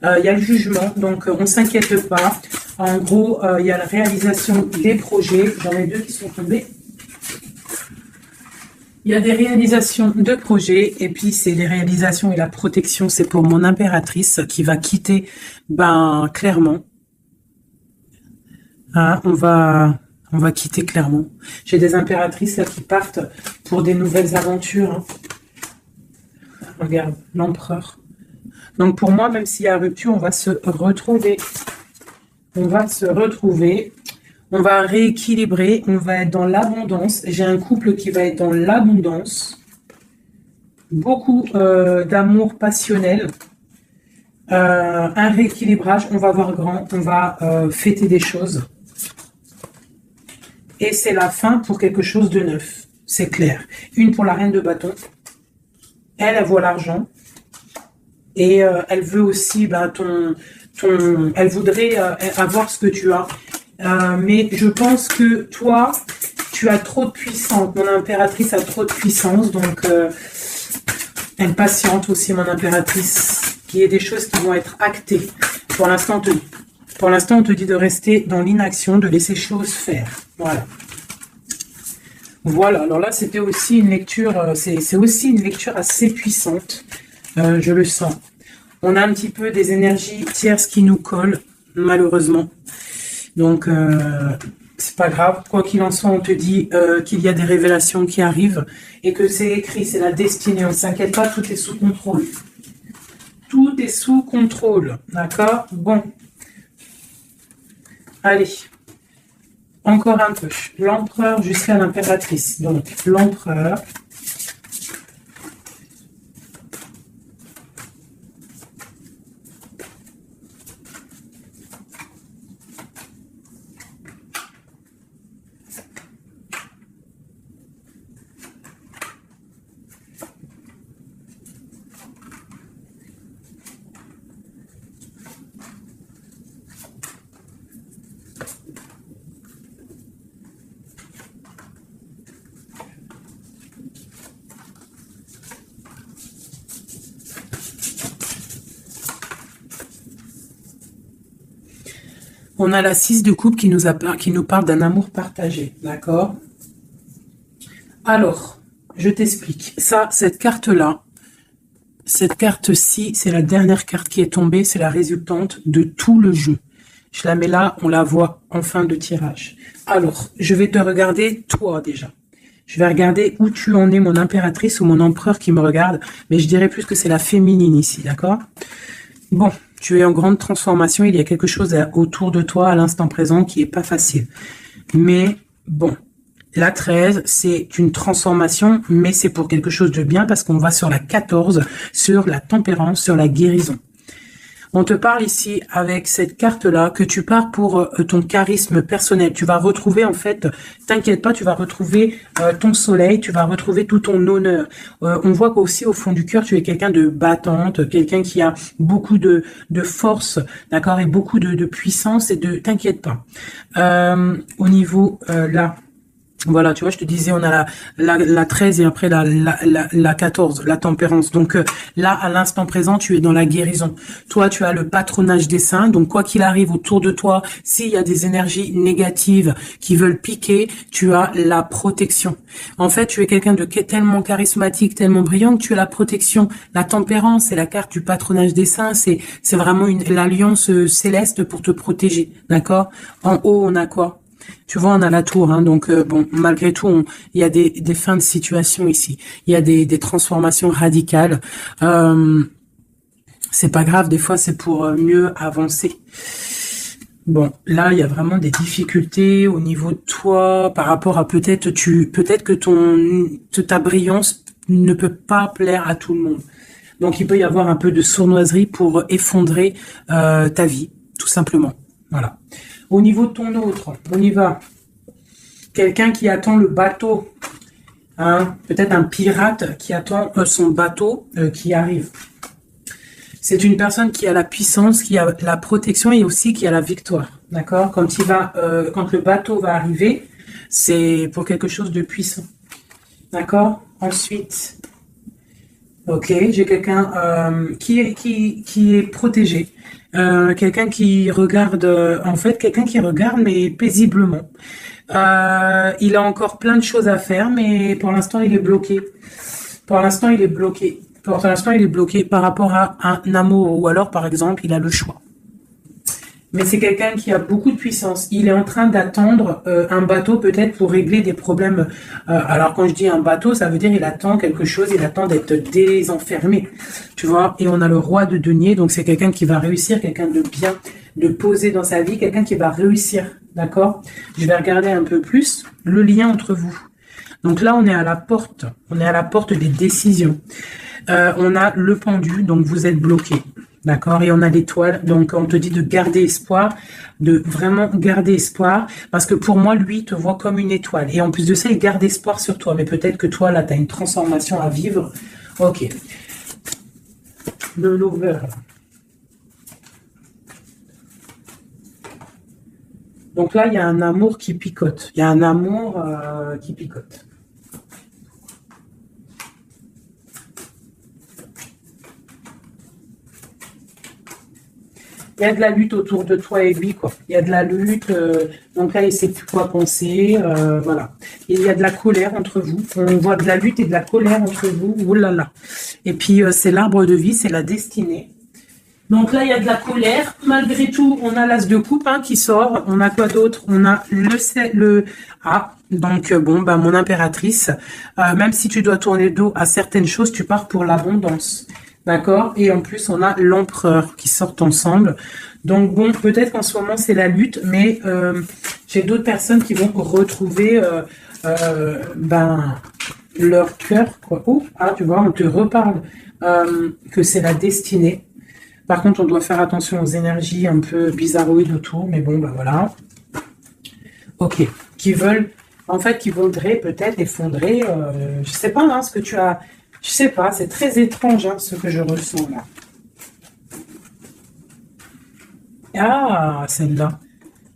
Il y a le jugement, donc on ne s'inquiète pas. En gros, il y a la réalisation des projets. J'en ai deux qui sont tombés. Il y a des réalisations de projets, et puis c'est les réalisations et la protection. C'est pour mon impératrice qui va quitter, ben clairement. Hein, on va quitter clairement. J'ai des impératrices là qui partent pour des nouvelles aventures. Hein. Regarde, l'empereur. Donc pour moi, même s'il y a rupture, on va se retrouver. On va se retrouver. On va rééquilibrer. On va être dans l'abondance. J'ai un couple qui va être dans l'abondance. Beaucoup d'amour passionnel. Un rééquilibrage. On va voir grand. On va fêter des choses. Et c'est la fin pour quelque chose de neuf. C'est clair. Une pour la reine de bâton. Elle voit l'argent. Et elle veut aussi elle voudrait avoir ce que tu as. Mais je pense que toi, tu as trop de puissance. Mon impératrice a trop de puissance. Donc, elle patiente aussi, mon impératrice. Qu'il y ait des choses qui vont être actées. Pour l'instant, on te dit de rester dans l'inaction, de laisser choses faire. Voilà. Voilà, alors là, c'était aussi une lecture, c'est aussi une lecture assez puissante, je le sens. On a un petit peu des énergies tierces qui nous collent, malheureusement. Donc, c'est pas grave. Quoi qu'il en soit, on te dit qu'il y a des révélations qui arrivent et que c'est écrit, c'est la destinée. On ne s'inquiète pas, tout est sous contrôle. Tout est sous contrôle, d'accord? Bon. Allez. Encore un peu. L'empereur jusqu'à l'impératrice. Donc, l'empereur. On a la 6 de coupe qui nous parle d'un amour partagé, d'accord? Alors, je t'explique. Ça, cette carte-là, cette carte-ci, c'est la dernière carte qui est tombée, c'est la résultante de tout le jeu. Je la mets là, on la voit en fin de tirage. Alors, je vais te regarder, toi, déjà. Je vais regarder où tu en es, mon impératrice ou mon empereur qui me regarde, mais je dirais plus que c'est la féminine ici, d'accord? Bon, tu es en grande transformation, il y a quelque chose autour de toi à l'instant présent qui est pas facile. Mais bon, la 13, c'est une transformation, mais c'est pour quelque chose de bien parce qu'on va sur la 14, sur la tempérance, sur la guérison. On te parle ici avec cette carte-là que tu pars pour ton charisme personnel. Tu vas retrouver en fait, t'inquiète pas, tu vas retrouver ton soleil, tu vas retrouver tout ton honneur. On voit qu'aussi au fond du cœur, tu es quelqu'un de battante, quelqu'un qui a beaucoup de force, d'accord, et beaucoup de puissance et de, t'inquiète pas. Au niveau là. Voilà, tu vois, je te disais, on a la 13 et après la 14, la tempérance. Donc là, à l'instant présent, tu es dans la guérison. Toi, tu as le patronage des saints. Donc, quoi qu'il arrive autour de toi, s'il y a des énergies négatives qui veulent piquer, tu as la protection. En fait, tu es quelqu'un de tellement charismatique, tellement brillant que tu as la protection. La tempérance, c'est la carte du patronage des saints. C'est vraiment l'alliance céleste pour te protéger. D'accord? En haut, on a quoi? Tu vois, on a la tour, hein, donc bon, malgré tout, il y a des fins de situation ici. Il y a des transformations radicales. C'est pas grave, des fois, c'est pour mieux avancer. Bon, là, il y a vraiment des difficultés au niveau de toi, par rapport à peut-être que ta brillance ne peut pas plaire à tout le monde. Donc, il peut y avoir un peu de sournoiserie pour effondrer ta vie, tout simplement. Voilà. Au niveau de ton autre, on y va. Quelqu'un qui attend le bateau. Hein, peut-être un pirate qui attend son bateau qui arrive. C'est une personne qui a la puissance, qui a la protection et aussi qui a la victoire. D'accord? Quand le bateau va arriver, c'est pour quelque chose de puissant. D'accord? Ensuite, ok, j'ai quelqu'un qui est protégé. Quelqu'un qui regarde, quelqu'un qui regarde, mais paisiblement. Il a encore plein de choses à faire, mais pour l'instant, il est bloqué. Pour l'instant, il est bloqué. Pour l'instant, il est bloqué par rapport à un amour, ou alors, par exemple, il a le choix. Mais c'est quelqu'un qui a beaucoup de puissance. Il est en train d'attendre un bateau peut-être pour régler des problèmes. Alors quand je dis un bateau, ça veut dire il attend quelque chose, il attend d'être désenfermé. Tu vois, et on a le roi de denier, donc c'est quelqu'un qui va réussir, quelqu'un de bien, de poser dans sa vie, quelqu'un qui va réussir. D'accord? Je vais regarder un peu plus le lien entre vous. Donc là, on est à la porte des décisions. On a le pendu, donc vous êtes bloqué. D'accord? Et on a l'étoile, donc on te dit de garder espoir, de vraiment garder espoir, parce que pour moi, lui, il te voit comme une étoile. Et en plus de ça, il garde espoir sur toi. Mais peut-être que toi, là, tu as une transformation à vivre. Ok. Le lover. Donc là, il y a un amour qui picote. Il y a un amour qui picote. Il y a de la lutte autour de toi et lui, quoi. Il y a de la lutte, donc là, il ne sait plus quoi penser, voilà. Il y a de la colère entre vous. On voit de la lutte et de la colère entre vous. Ouh là là. Et puis, c'est l'arbre de vie, c'est la destinée. Donc là, il y a de la colère. Malgré tout, on a l'as de coupe qui sort. On a quoi d'autre? On a donc bon, bah mon impératrice. Même si tu dois tourner le dos à certaines choses, tu pars pour l'abondance. D'accord? Et en plus, on a l'empereur qui sortent ensemble. Donc bon, peut-être qu'en ce moment, c'est la lutte, mais j'ai d'autres personnes qui vont retrouver leur cœur, quoi. Oh, tu vois, on te reparle que c'est la destinée. Par contre, on doit faire attention aux énergies un peu bizarroïdes autour, mais bon, bah voilà. Ok. Qui voudraient peut-être effondrer, je sais pas, ce que tu as... Je sais pas, c'est très étrange ce que je ressens là. Ah, celle-là.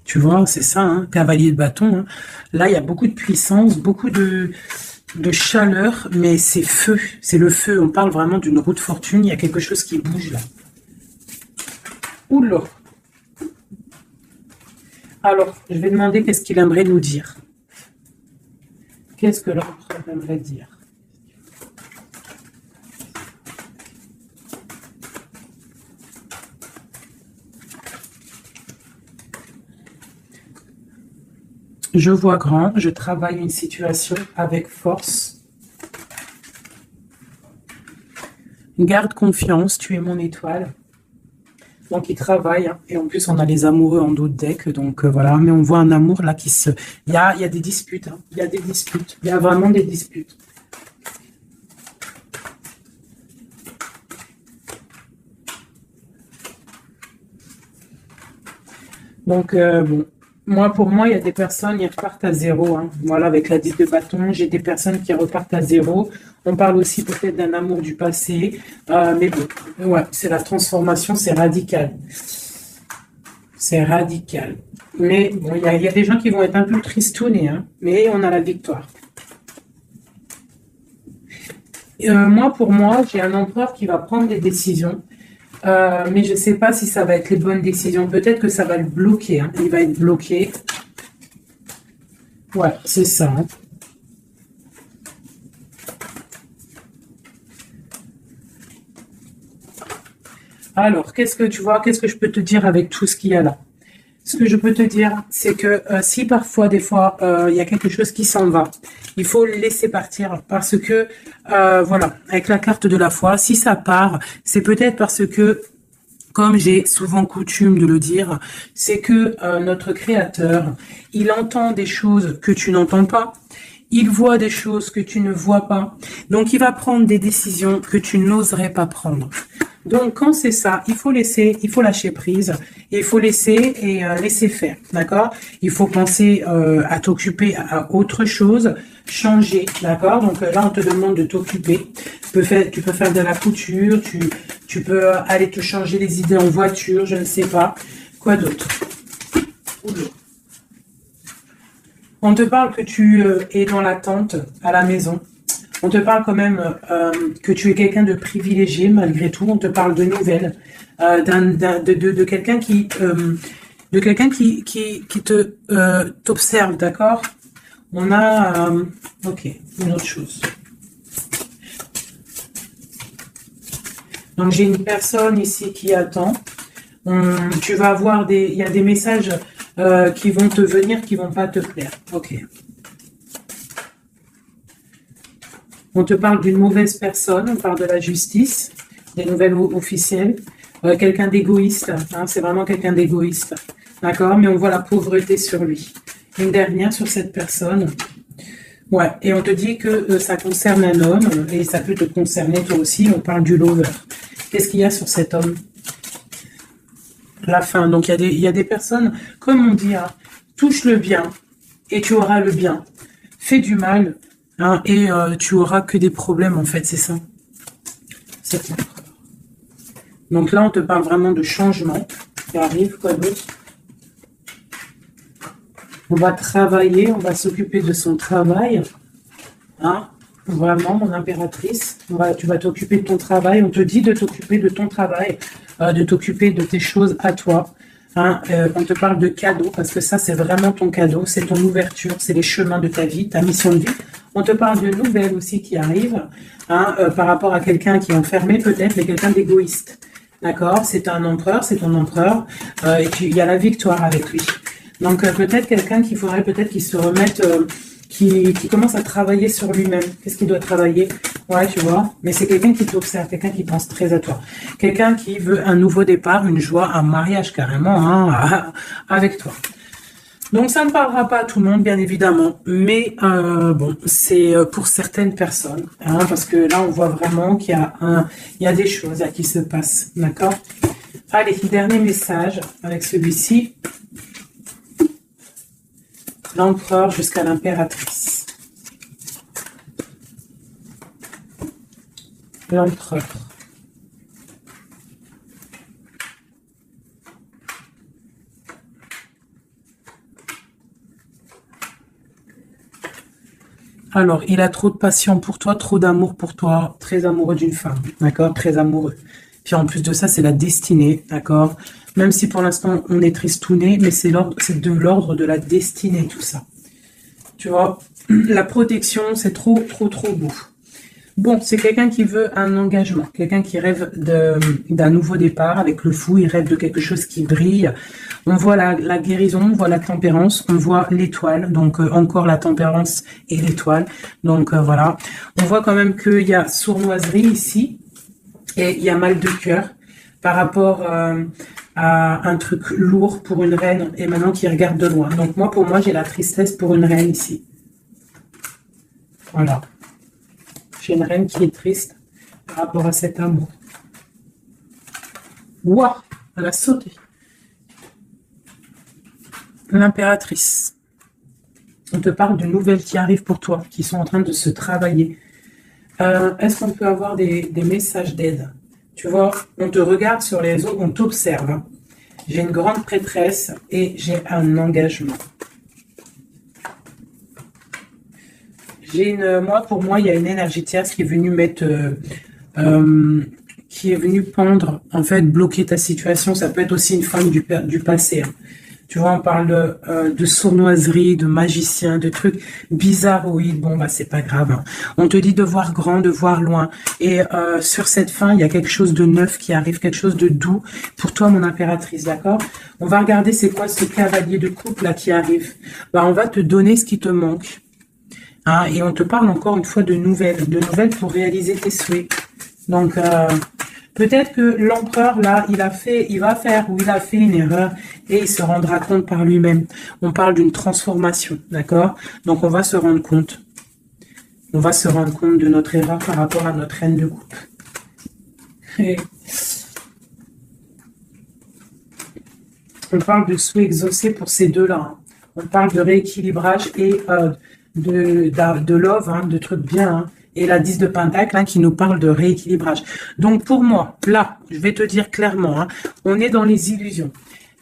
Tu vois, c'est ça, cavalier de bâton. Là, il y a beaucoup de puissance, beaucoup de chaleur, mais c'est feu. C'est le feu. On parle vraiment d'une roue de fortune. Il y a quelque chose qui bouge là. Oula. Alors, je vais demander qu'est-ce qu'il aimerait nous dire. Qu'est-ce que l'empereur aimerait dire? Je vois grand, je travaille une situation avec force. Garde confiance, tu es mon étoile. Donc il travaille, hein. Et en plus on a les amoureux en dos de deck, donc voilà, mais on voit un amour là qui se... Il y a des disputes, hein. Il y a des disputes, il y a vraiment des disputes. Donc bon, pour moi, il y a des personnes, ils repartent à zéro, hein. Voilà, avec la 10 de bâton, j'ai des personnes qui repartent à zéro. On parle aussi peut-être d'un amour du passé, mais bon, ouais, c'est la transformation, c'est radical. C'est radical. Mais bon, il y a des gens qui vont être un peu tristounés, hein, mais on a la victoire. Moi, pour moi, j'ai un empereur qui va prendre des décisions. Mais je ne sais pas si ça va être les bonnes décisions. Peut-être que ça va le bloquer, hein. Il va être bloqué. Ouais, c'est ça, hein. Alors, qu'est-ce que tu vois? Qu'est-ce que je peux te dire avec tout ce qu'il y a là? Ce que je peux te dire, c'est que si parfois, des fois, il y a quelque chose qui s'en va, il faut le laisser partir parce que, voilà, avec la carte de la foi, si ça part, c'est peut-être parce que, comme j'ai souvent coutume de le dire, c'est que notre Créateur, il entend des choses que tu n'entends pas, il voit des choses que tu ne vois pas, donc il va prendre des décisions que tu n'oserais pas prendre. Donc, quand c'est ça, il faut laisser, il faut lâcher prise, et il faut laisser et laisser faire, d'accord? Il faut penser à t'occuper à autre chose, changer, d'accord? Donc là, on te demande de t'occuper. Tu peux faire de la couture, tu peux aller te changer les idées en voiture, je ne sais pas. Quoi d'autre? On te parle que tu es dans l'attente à la maison. On te parle quand même que tu es quelqu'un de privilégié malgré tout. On te parle de nouvelles, de quelqu'un qui te t'observe, d'accord? On a ok, une autre chose. Donc j'ai une personne ici qui attend. Tu vas avoir il y a des messages qui vont te venir, qui vont pas te plaire. Ok. On te parle d'une mauvaise personne, on parle de la justice, des nouvelles officielles, quelqu'un d'égoïste, hein, c'est vraiment quelqu'un d'égoïste, d'accord? Mais on voit la pauvreté sur lui. Une dernière sur cette personne. Ouais, et on te dit que ça concerne un homme, et ça peut te concerner toi aussi, on parle du lover. Qu'est-ce qu'il y a sur cet homme? La fin, donc il y a des personnes, comme on dit, hein, touche le bien, et tu auras le bien. Fais du mal, hein, et tu auras que des problèmes, en fait, c'est ça. C'est ça. Donc là, on te parle vraiment de changement qui arrive, quoi d'autre? On va travailler, on va s'occuper de son travail. Hein? Vraiment, mon impératrice. Tu vas t'occuper de ton travail. On te dit de t'occuper de ton travail, de t'occuper de tes choses à toi. Hein? On te parle de cadeau, parce que ça, c'est vraiment ton cadeau. C'est ton ouverture, c'est les chemins de ta vie, ta mission de vie. On te parle de nouvelles aussi qui arrivent, hein, par rapport à quelqu'un qui est enfermé peut-être, mais quelqu'un d'égoïste. D'accord? C'est un empereur, c'est ton empereur, et puis il y a la victoire avec lui. Donc peut-être quelqu'un qu'il faudrait peut-être qu'il se remette, qui commence à travailler sur lui-même. Qu'est-ce qu'il doit travailler? Ouais, tu vois. Mais c'est quelqu'un qui t'observe, quelqu'un qui pense très à toi. Quelqu'un qui veut un nouveau départ, une joie, un mariage carrément, hein, avec toi. Donc ça ne parlera pas à tout le monde, bien évidemment, mais bon, c'est pour certaines personnes, hein, parce que là on voit vraiment qu'il y a des choses qui se passent, d'accord? Allez, dernier message avec celui-ci. L'empereur jusqu'à l'impératrice. L'empereur. Alors, il a trop de passion pour toi, trop d'amour pour toi, très amoureux d'une femme, d'accord? Très amoureux. Puis en plus de ça, c'est la destinée, d'accord? Même si pour l'instant, on est tristouné, mais c'est de l'ordre de la destinée, tout ça. Tu vois, la protection, c'est trop, trop, trop beau. Bon, c'est quelqu'un qui veut un engagement, quelqu'un qui rêve d'un nouveau départ avec le fou, il rêve de quelque chose qui brille. On voit la guérison, on voit la tempérance, on voit l'étoile, donc encore la tempérance et l'étoile. Donc voilà, on voit quand même qu'il y a sournoiserie ici et il y a mal de cœur par rapport à un truc lourd pour une reine et maintenant qui regarde de loin. Donc moi, pour moi, j'ai la tristesse pour une reine ici. Voilà. J'ai une reine qui est triste par rapport à cet amour. Waouh, elle a sauté. L'impératrice. On te parle de nouvelles qui arrivent pour toi, qui sont en train de se travailler. Est-ce qu'on peut avoir des messages d'aide? Tu vois, on te regarde sur les réseaux, on t'observe. Hein. J'ai une grande prêtresse et j'ai un engagement. Pour moi, il y a une énergie tierce qui est venue mettre, qui est venue pendre, en fait, bloquer ta situation. Ça peut être aussi une femme du passé. Hein. Tu vois, on parle de sournoiserie, de magicien, de trucs bizarroïdes. Bon, bah, c'est pas grave. Hein. On te dit de voir grand, de voir loin. Et sur cette fin, il y a quelque chose de neuf qui arrive, quelque chose de doux pour toi, mon impératrice, d'accord? On va regarder c'est quoi ce cavalier de coupe là qui arrive. Bah, on va te donner ce qui te manque. Hein, et on te parle encore une fois de nouvelles pour réaliser tes souhaits. Donc, peut-être que l'empereur, là, il a fait une erreur et il se rendra compte par lui-même. On parle d'une transformation, d'accord? Donc, on va se rendre compte. On va se rendre compte de notre erreur par rapport à notre reine de coupe. Et on parle de souhaits exaucés pour ces deux-là. Hein. On parle de rééquilibrage et de love, hein, de trucs bien, hein, et la 10 de Pentacle hein, qui nous parle de rééquilibrage. Donc pour moi, là, je vais te dire clairement, hein, on est dans les illusions.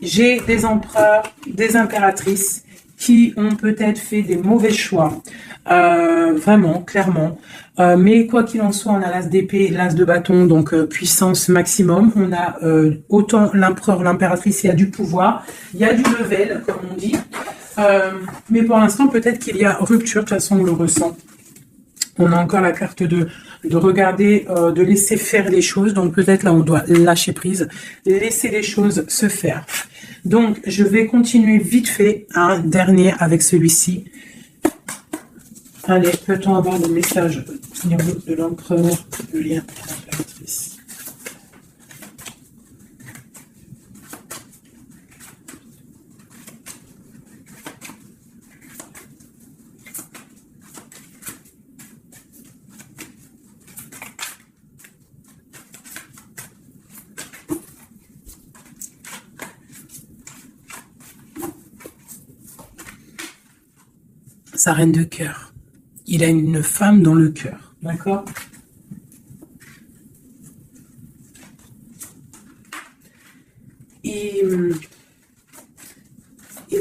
J'ai des empereurs, des impératrices qui ont peut-être fait des mauvais choix, vraiment, clairement. Mais quoi qu'il en soit, on a l'as d'épée, l'as de bâton, donc puissance maximum. On a autant l'empereur, l'impératrice, il y a du pouvoir, il y a du level, comme on dit. Mais pour l'instant, peut-être qu'il y a rupture, de toute façon, on le ressent. On a encore la carte de regarder, de laisser faire les choses. Donc peut-être là, on doit lâcher prise, laisser les choses se faire. Donc, je vais continuer vite fait, un dernier avec celui-ci. Allez, peut-on avoir des messages au niveau de l'empereur, le lien avec l'impératrice? Sa reine de cœur. Il a une femme dans le cœur. D'accord? Il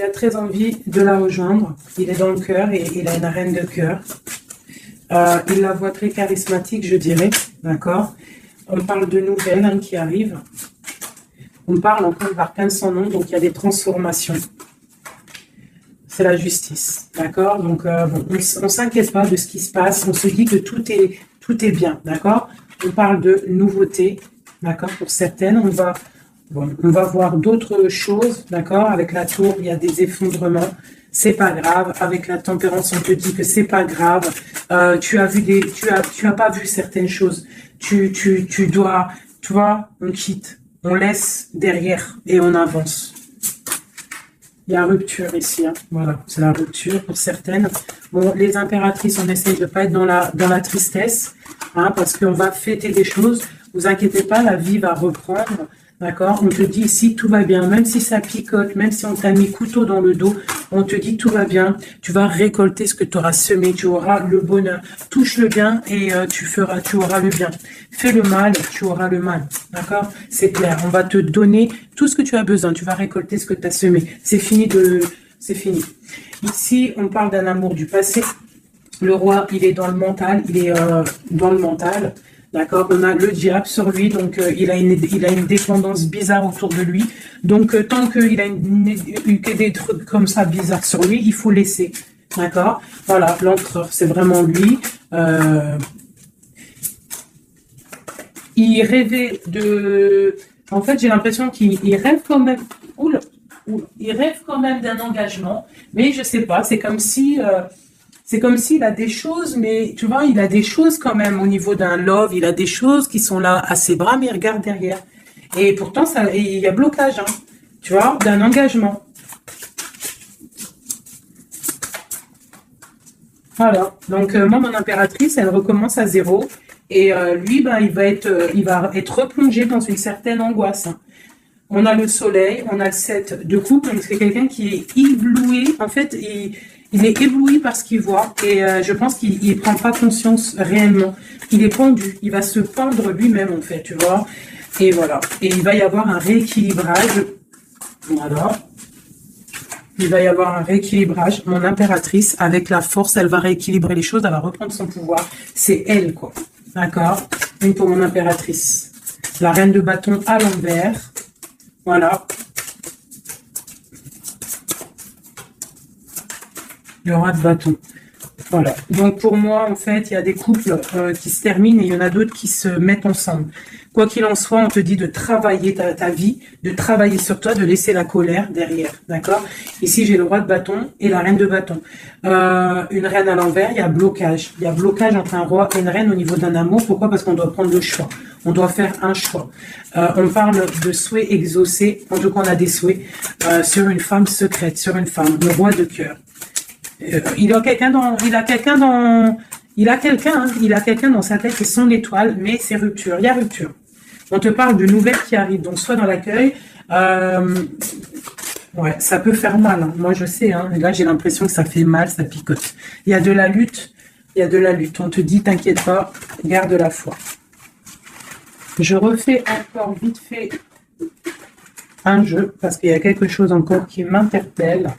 a très envie de la rejoindre. Il est dans le cœur et il a une reine de cœur. Il la voit très charismatique, je dirais. D'accord? On parle de nouvelles hein, qui arrivent. On parle encore de l'arcane sans nom, donc il y a des transformations. C'est la justice, d'accord? Donc, bon, on ne s'inquiète pas de ce qui se passe. On se dit que tout est bien, d'accord? On parle de nouveautés, d'accord? Pour certaines, on va voir d'autres choses, d'accord? Avec la tour, il y a des effondrements. C'est pas grave. Avec la tempérance, on te dit que c'est pas grave. Tu as pas vu certaines choses. Tu dois, tu vois, on quitte, on laisse derrière et on avance. Il y a rupture ici, hein. Voilà, c'est la rupture pour certaines. Bon, les impératrices, on essaye de pas être dans la tristesse, hein, parce qu'on va fêter des choses. Vous inquiétez pas, la vie va reprendre, d'accord? On te dit ici, tout va bien, même si ça picote, même si on t'a mis couteau dans le dos, on te dit tout va bien. Tu vas récolter ce que tu auras semé, tu auras le bonheur. Touche le bien et tu auras le bien. Fais le mal, tu auras le mal, d'accord? C'est clair, on va te donner tout ce que tu as besoin, tu vas récolter ce que tu as semé. C'est fini. Ici, on parle d'un amour du passé. Le roi, il est dans le mental, D'accord? On a le diable sur lui, donc il a une dépendance bizarre autour de lui. Donc tant qu'il a que des trucs comme ça bizarres sur lui, il faut laisser. D'accord? Voilà, l'empereur, c'est vraiment lui. Il rêvait de... En fait, j'ai l'impression qu'il rêve quand même... Oula, il rêve quand même d'un engagement, mais je sais pas, c'est comme si... c'est comme s'il a des choses, mais tu vois, il a des choses quand même au niveau d'un love, il a des choses qui sont là à ses bras, mais il regarde derrière. Et pourtant, il y a blocage, hein, tu vois, d'un engagement. Voilà. Donc, moi, mon impératrice, elle recommence à zéro. Et lui, ben, il va être replongé dans une certaine angoisse, hein. On a le soleil, on a le 7 de coupe, donc c'est quelqu'un qui est ébloui. En fait, il est ébloui par ce qu'il voit et je pense qu'il ne prend pas conscience réellement. Il est pendu, il va se pendre lui-même en fait, tu vois. Et voilà. Et il va y avoir un rééquilibrage. Voilà. Il va y avoir un rééquilibrage. Mon impératrice, avec la force, elle va rééquilibrer les choses, elle va reprendre son pouvoir. C'est elle, quoi. D'accord? Une pour mon impératrice. La reine de bâton à l'envers. Voilà. Le roi de bâton. Voilà. Donc pour moi, en fait, il y a des couples qui se terminent et il y en a d'autres qui se mettent ensemble. Quoi qu'il en soit, on te dit de travailler ta vie, de travailler sur toi, de laisser la colère derrière. D'accord? Ici, j'ai le roi de bâton et la reine de bâton. Une reine à l'envers, il y a blocage. Il y a blocage entre un roi et une reine au niveau d'un amour. Pourquoi? Parce qu'on doit prendre le choix. On doit faire un choix. On parle de souhaits exaucés. En tout cas, on a des souhaits sur une femme secrète, sur une femme, le roi de cœur. Il a quelqu'un dans sa tête qui est son étoile, mais c'est rupture. Il y a rupture. On te parle de nouvelles qui arrivent, donc soit dans l'accueil, ouais, ça peut faire mal, hein. Moi je sais, hein. Là j'ai l'impression que ça fait mal, ça picote. Il y a de la lutte, On te dit, t'inquiète pas, garde la foi. Je refais encore vite fait un jeu, parce qu'il y a quelque chose encore qui m'interpelle.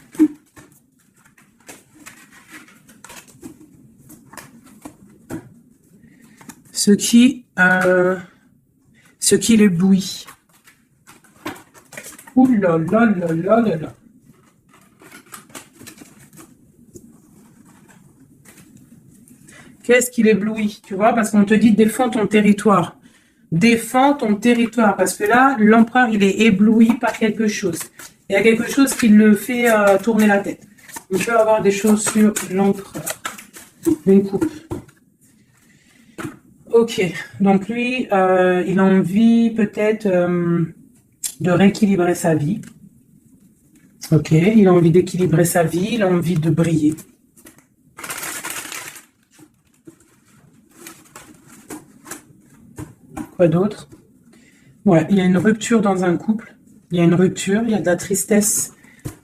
Ce qui l'éblouit. Ouh là là là là là là. Qu'est-ce qui l'éblouit, tu vois? Parce qu'on te dit défends ton territoire. Défends ton territoire. Parce que là, l'empereur, il est ébloui par quelque chose. Il y a quelque chose qui le fait tourner la tête. On peut avoir des choses sur l'empereur. Une coupe. Ok, donc lui, il a envie peut-être de rééquilibrer sa vie. Ok, il a envie d'équilibrer sa vie, il a envie de briller. Quoi d'autre? Ouais, il y a une rupture dans un couple. Il y a une rupture, il y a de la tristesse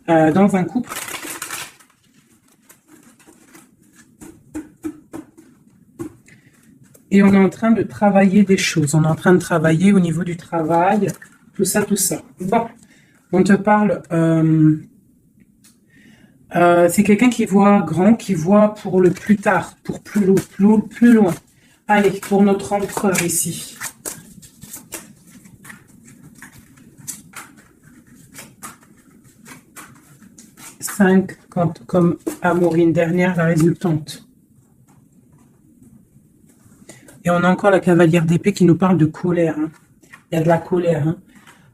dans un couple. Et on est en train de travailler des choses. On est en train de travailler au niveau du travail, tout ça, tout ça. Bon, on te parle... c'est quelqu'un qui voit grand, qui voit pour le plus tard, pour plus loin. Allez, pour notre empereur ici. Cinq, comme Amorine dernière, la résultante. Et on a encore la cavalière d'épée qui nous parle de colère, hein. Il y a de la colère, hein.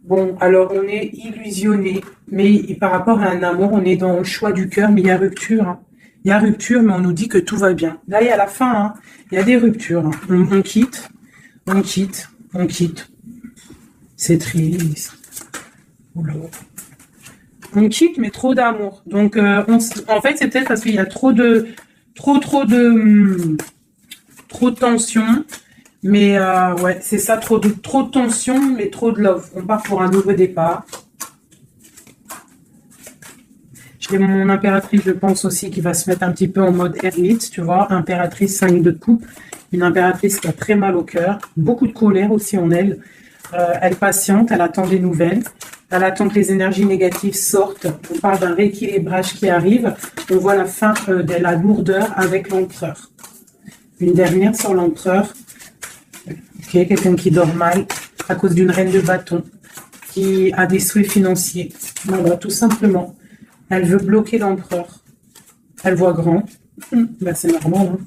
Bon, alors on est illusionné, mais par rapport à un amour, on est dans le choix du cœur, mais il y a rupture, hein. Il y a rupture, mais on nous dit que tout va bien. Là, il y a la fin, hein. Il y a des ruptures, hein. On quitte. C'est triste. Oula. On quitte, mais trop d'amour. Donc, en fait, c'est peut-être parce qu'il y a trop de tension. Mais ouais, c'est ça, trop de tension, mais trop de love. On part pour un nouveau départ. J'ai mon impératrice, je pense aussi, qui va se mettre un petit peu en mode ermite, tu vois. Impératrice 5 de coupe. Une impératrice qui a très mal au cœur. Beaucoup de colère aussi en elle. Elle patiente, elle attend des nouvelles. Elle attend que les énergies négatives sortent. On parle d'un rééquilibrage qui arrive. On voit la fin de la lourdeur avec l'empereur. Une dernière sur l'empereur. quelqu'un qui dort mal à cause d'une reine de bâton, qui a des souhaits financiers. Voilà, tout simplement. Elle veut bloquer l'empereur. Elle voit grand. Ben, c'est normal. Hein.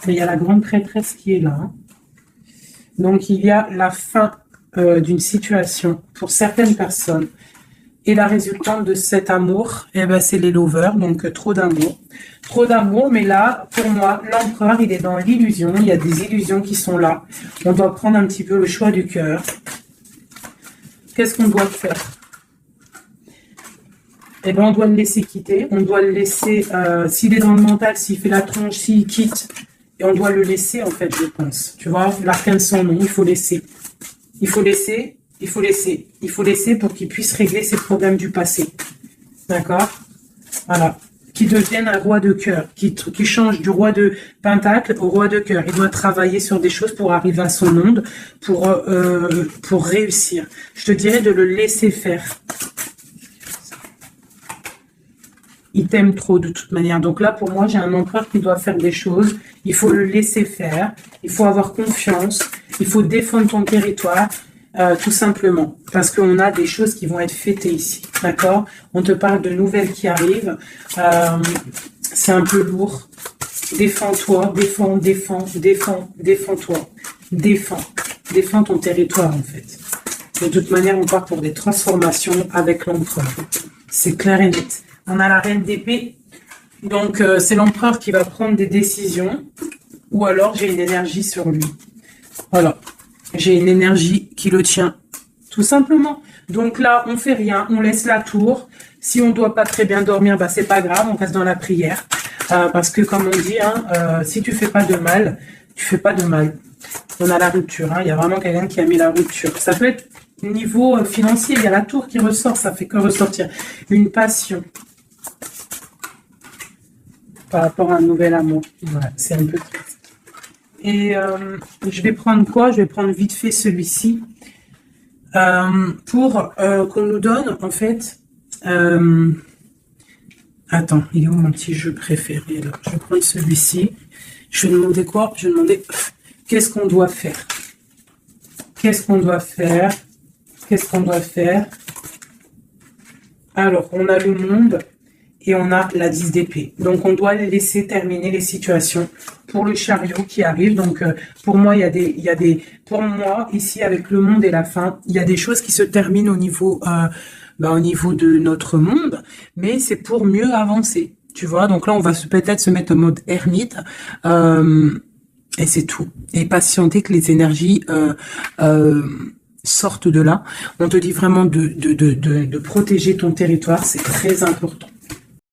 Mais il y a la grande prêtresse qui est là. Hein. Donc, il y a la fin d'une situation pour certaines personnes. Et la résultante de cet amour, eh ben, c'est les lovers, donc trop d'amour. Trop d'amour, mais là, pour moi, l'empereur, il est dans l'illusion. Il y a des illusions qui sont là. On doit prendre un petit peu le choix du cœur. Qu'est-ce qu'on doit faire? Eh ben, on doit le laisser quitter. On doit le laisser, s'il est dans le mental, s'il fait la tronche, s'il quitte. Et on doit le laisser, en fait, je pense. Tu vois, l'arcane sans nom, il faut laisser. Il faut laisser. Il faut laisser. Il faut laisser pour qu'il puisse régler ses problèmes du passé. D'accord? Voilà. Qu'il devienne un roi de cœur. Qu'il change du roi de pentacle au roi de cœur. Il doit travailler sur des choses pour arriver à son monde, pour réussir. Je te dirais de le laisser faire. Il t'aime trop de toute manière. Donc là, pour moi, j'ai un empereur qui doit faire des choses. Il faut le laisser faire. Il faut avoir confiance. Il faut défendre ton territoire. Tout simplement, parce qu'on a des choses qui vont être fêtées ici, d'accord? On te parle de nouvelles qui arrivent, c'est un peu lourd. Défends-toi, défends-toi, défends ton territoire en fait. De toute manière, on part pour des transformations avec l'empereur, c'est clair et net. On a la reine d'épée, donc c'est l'empereur qui va prendre des décisions, ou alors j'ai une énergie sur lui, voilà. J'ai une énergie qui le tient, tout simplement. Donc là, on fait rien, on laisse la tour. Si on doit pas très bien dormir, bah c'est pas grave, on reste dans la prière. Parce que comme on dit, hein, si tu fais pas de mal, tu fais pas de mal. On a la rupture, hein, il y a vraiment quelqu'un qui a mis la rupture. Ça peut être niveau financier, il y a la tour qui ressort, ça fait que ressortir une passion par rapport à un nouvel amour. Voilà, c'est un peu triste. Et je vais prendre quoi? Je vais prendre vite fait celui-ci pour qu'on nous donne, en fait... Attends, il est où mon petit jeu préféré là? Je vais prendre celui-ci. Je vais demander quoi? Je vais demander qu'est-ce qu'on doit faire? Qu'est-ce qu'on doit faire? Qu'est-ce qu'on doit faire? Alors, on a le monde... et on a la 10 d'épée. Donc, on doit les laisser terminer les situations pour le chariot qui arrive. Donc, pour moi, pour moi, ici, avec le monde et la fin, il y a des choses qui se terminent au niveau de notre monde, mais c'est pour mieux avancer. Tu vois, donc là, on va peut-être se mettre en mode ermite, et c'est tout. Et patienter que les énergies, sortent de là. On te dit vraiment de protéger ton territoire, c'est très important.